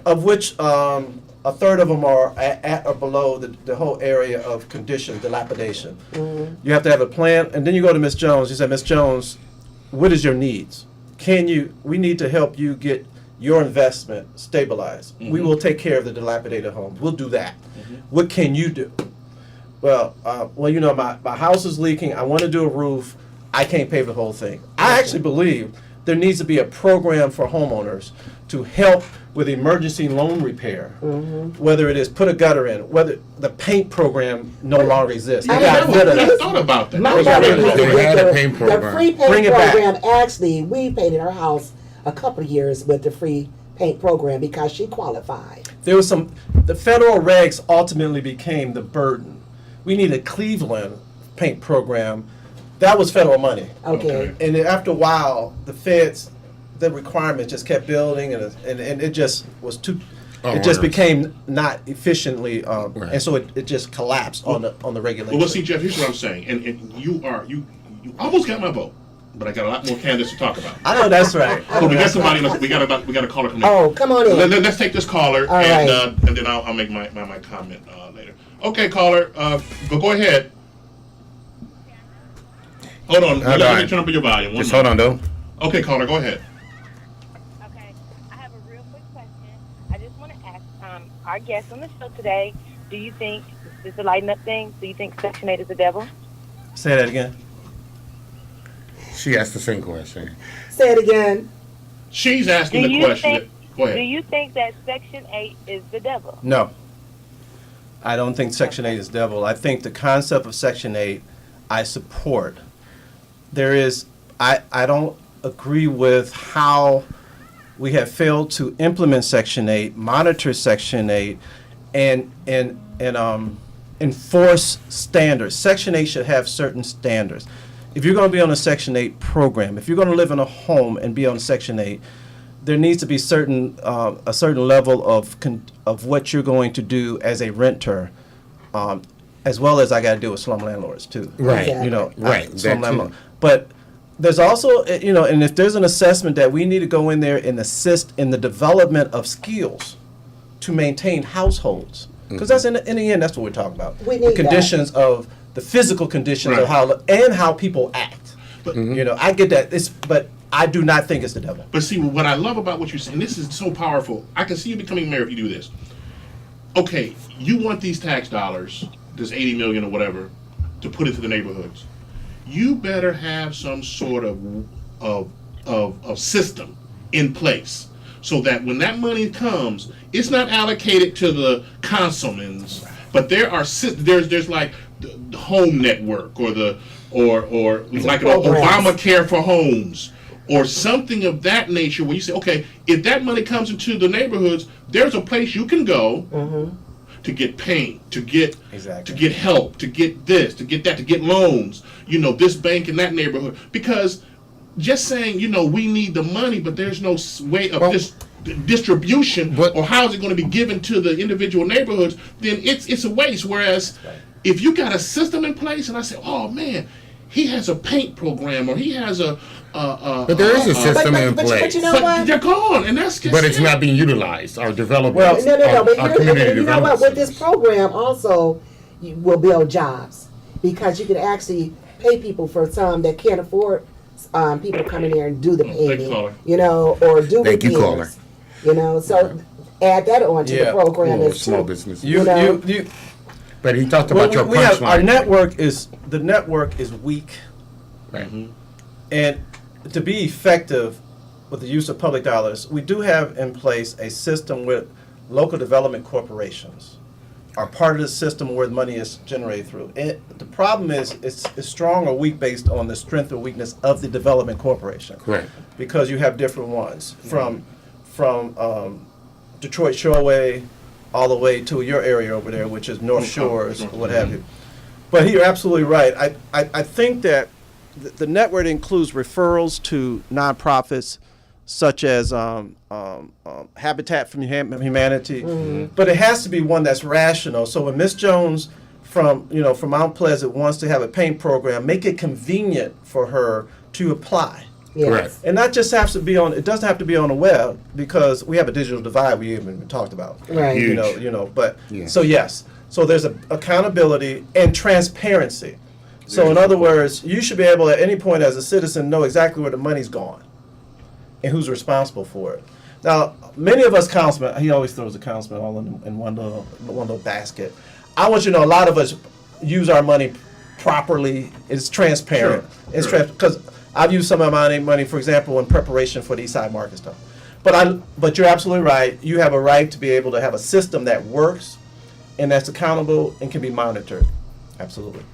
of which a third of them are at or below the whole area of condition, dilapidation. You have to have a plan, and then you go to Miss Jones. You say, Miss Jones, what is your needs? We need to help you get your investment stabilized. We will take care of the dilapidated homes. We'll do that. What can you do? Well, my house is leaking. I want to do a roof. I can't pay for the whole thing. I actually believe there needs to be a program for homeowners to help with emergency loan repair, whether it is put a gutter in, whether the paint program no longer exists. They got rid of I that. thought about that. My mother used to They get had a paint the program. free paint Bring it back. program. Actually, we painted our house a couple of years with the free paint program because she qualified. There was the federal regs ultimately became the burden. We needed Cleveland paint program. That was federal money. Okay. And then after a while, the requirement just kept building, and it just was too. It just became not efficiently, and so it just collapsed on the regulation. Well, see, Jeff, here's what I'm saying, and you almost got my vote, but I got a lot more candidates to talk about. I know that's right. So we got somebody. We got a caller coming. Oh, come on in. Let's take this caller, All and right. and then I'll make my comment later. Okay, caller, go ahead. Hold on. Let me turn up your volume. Just hold on, though. Okay, caller, go ahead. Okay, I have a real quick question. I just want to ask our guest on the show today, do you think, this is a lighten up thing, do you think Section 8 is the devil? Say that again. She asked the same question. Say it again. She's asking the question. Go ahead. Do you think that Section 8 is the devil? No. I don't think Section 8 is devil. I think the concept of Section 8, I support. I don't agree with how we have failed to implement Section 8, monitor Section 8, and enforce standards. Section 8 should have certain standards. If you're going to be on a Section 8 program, if you're going to live in a home and be on Section 8, there needs to be a certain level of what you're going to do as a renter, as well as I got to deal with slum landlords too. Right. Yeah. You know. Right. Slum That too. landlord. But there's also, and if there's an assessment that we need to go in there and assist in the development of skills to maintain households, because that's in the end, that's what we're talking about. We The need that. conditions of the physical conditions of how people act. But, I get that. But I do not think it's the devil. But see, what I love about what you're saying, this is so powerful. I can see you becoming mayor if you do this. Okay, you want these tax dollars, this 80 million or whatever, to put into the neighborhoods. You better have some sort of system in place so that when that money comes, it's not allocated to the councilmans, but there's like the home network or like an Obamacare for homes or something of that nature where you say, okay, if that money comes into the neighborhoods, there's a place you can go to get paint, to get help, to get this, to get that, to get loans, this bank in that neighborhood. Because just saying, we need the money, but there's no way of this distribution or how is it going to be given to the individual neighborhoods, then it's a waste. Whereas if you got a system in place and I say, oh man, he has a paint program or he has But there is a system in place. But you know but what? they're gone, and that's just But it's not being utilized or developed. No. But our community you know what? development With this centers. program, also, you will build jobs because you can actually pay people for some that can't afford people come in there and do the painting, caller. or do Thank you, repairs. So add that on to the program Or as small too. business. But he talked about your we have punchline. our network is weak, Right. and to be effective with the use of public dollars, we do have in place a system with local development corporations are part of the system where the money is generated through. And the problem is it's strong or weak based on the strength or weakness of the development corporation. Correct. Because you have different ones from Detroit Shoreway all the way to your area over there, which is North Shores, or what have you. But you're absolutely right. I think that the network includes referrals to nonprofits such as Habitat for Humanity, but it has to be one that's rational. So when Ms. Jones from Mount Pleasant wants to have a paint program, make it convenient for her to apply. Yes. Correct. And that just has to be it doesn't have to be on the web because we have a digital divide we haven't even talked about. Right. Huge. But Yeah. so yes. So there's accountability and transparency. So in other words, you should be able at any point as a citizen know exactly where the money's gone and who's responsible for it. Now, many of us councilmen, he always throws the councilman all in one little basket. I want you to know a lot of us use our money properly. It's transparent. Sure. It's because I've used some of my money, for example, in preparation for the East Side Market stuff. But you're absolutely right. You have a right to be able to have a system that works and that's accountable and can be monitored. Absolutely.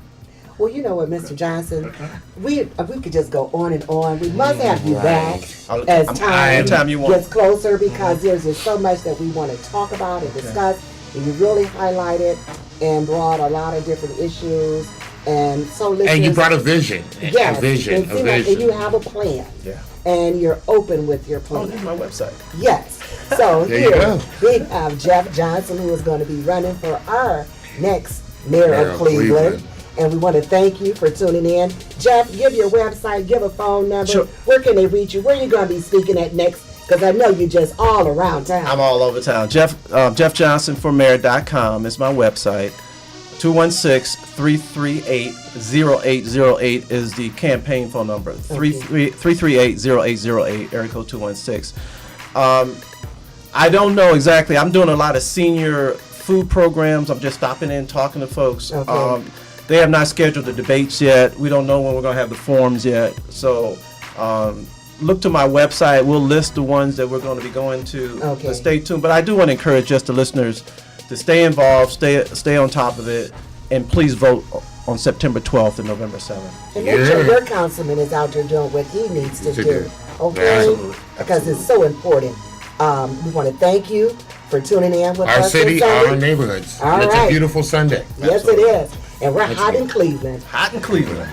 Well, you know what, Mr. Johnson, we could just go on and on. We must have you back as Anytime you want. gets closer, because there's just so much that we want to talk about and discuss. And you really highlighted and brought a lot of different issues. And so listeners, And you brought a vision. yes, A vision. and, A see, like, vision. and you have a plan. Yeah. And you're open with your Oh, plan. this is my website. Yes. So There you here go. we have Jeff Johnson, who is going to be running for our next mayor Mayor of of Cleveland. Cleveland. And we want to thank you for tuning in. Jeff, give your website, give a phone number. Sure. Where can they reach you? Where are you going to be speaking at next? Because I know you're just all around town. I'm all over town. JeffJohnsonForMayor.com is my website. 216-338-0808 is the campaign phone number. 338-0808, area code 216. I don't know exactly. I'm doing a lot of senior food programs. I'm just stopping in, talking to folks. Okay. They have not scheduled the debates yet. We don't know when we're going to have the forums yet. So look to my website. We'll list the ones that we're going to be going to. Okay. Stay tuned. But I do want to encourage just the listeners to stay involved, stay on top of it, and please vote on September 12th and November 7th. And make sure Yeah. your councilman is out there doing what he needs to To do. do. Okay? Absolutely. Because it's so important. We want to thank you for tuning in with Our us city, this Sunday. our neighborhoods. All It's right. a beautiful Sunday. Yes, it is. And we're hot in Cleveland. Hot in Cleveland.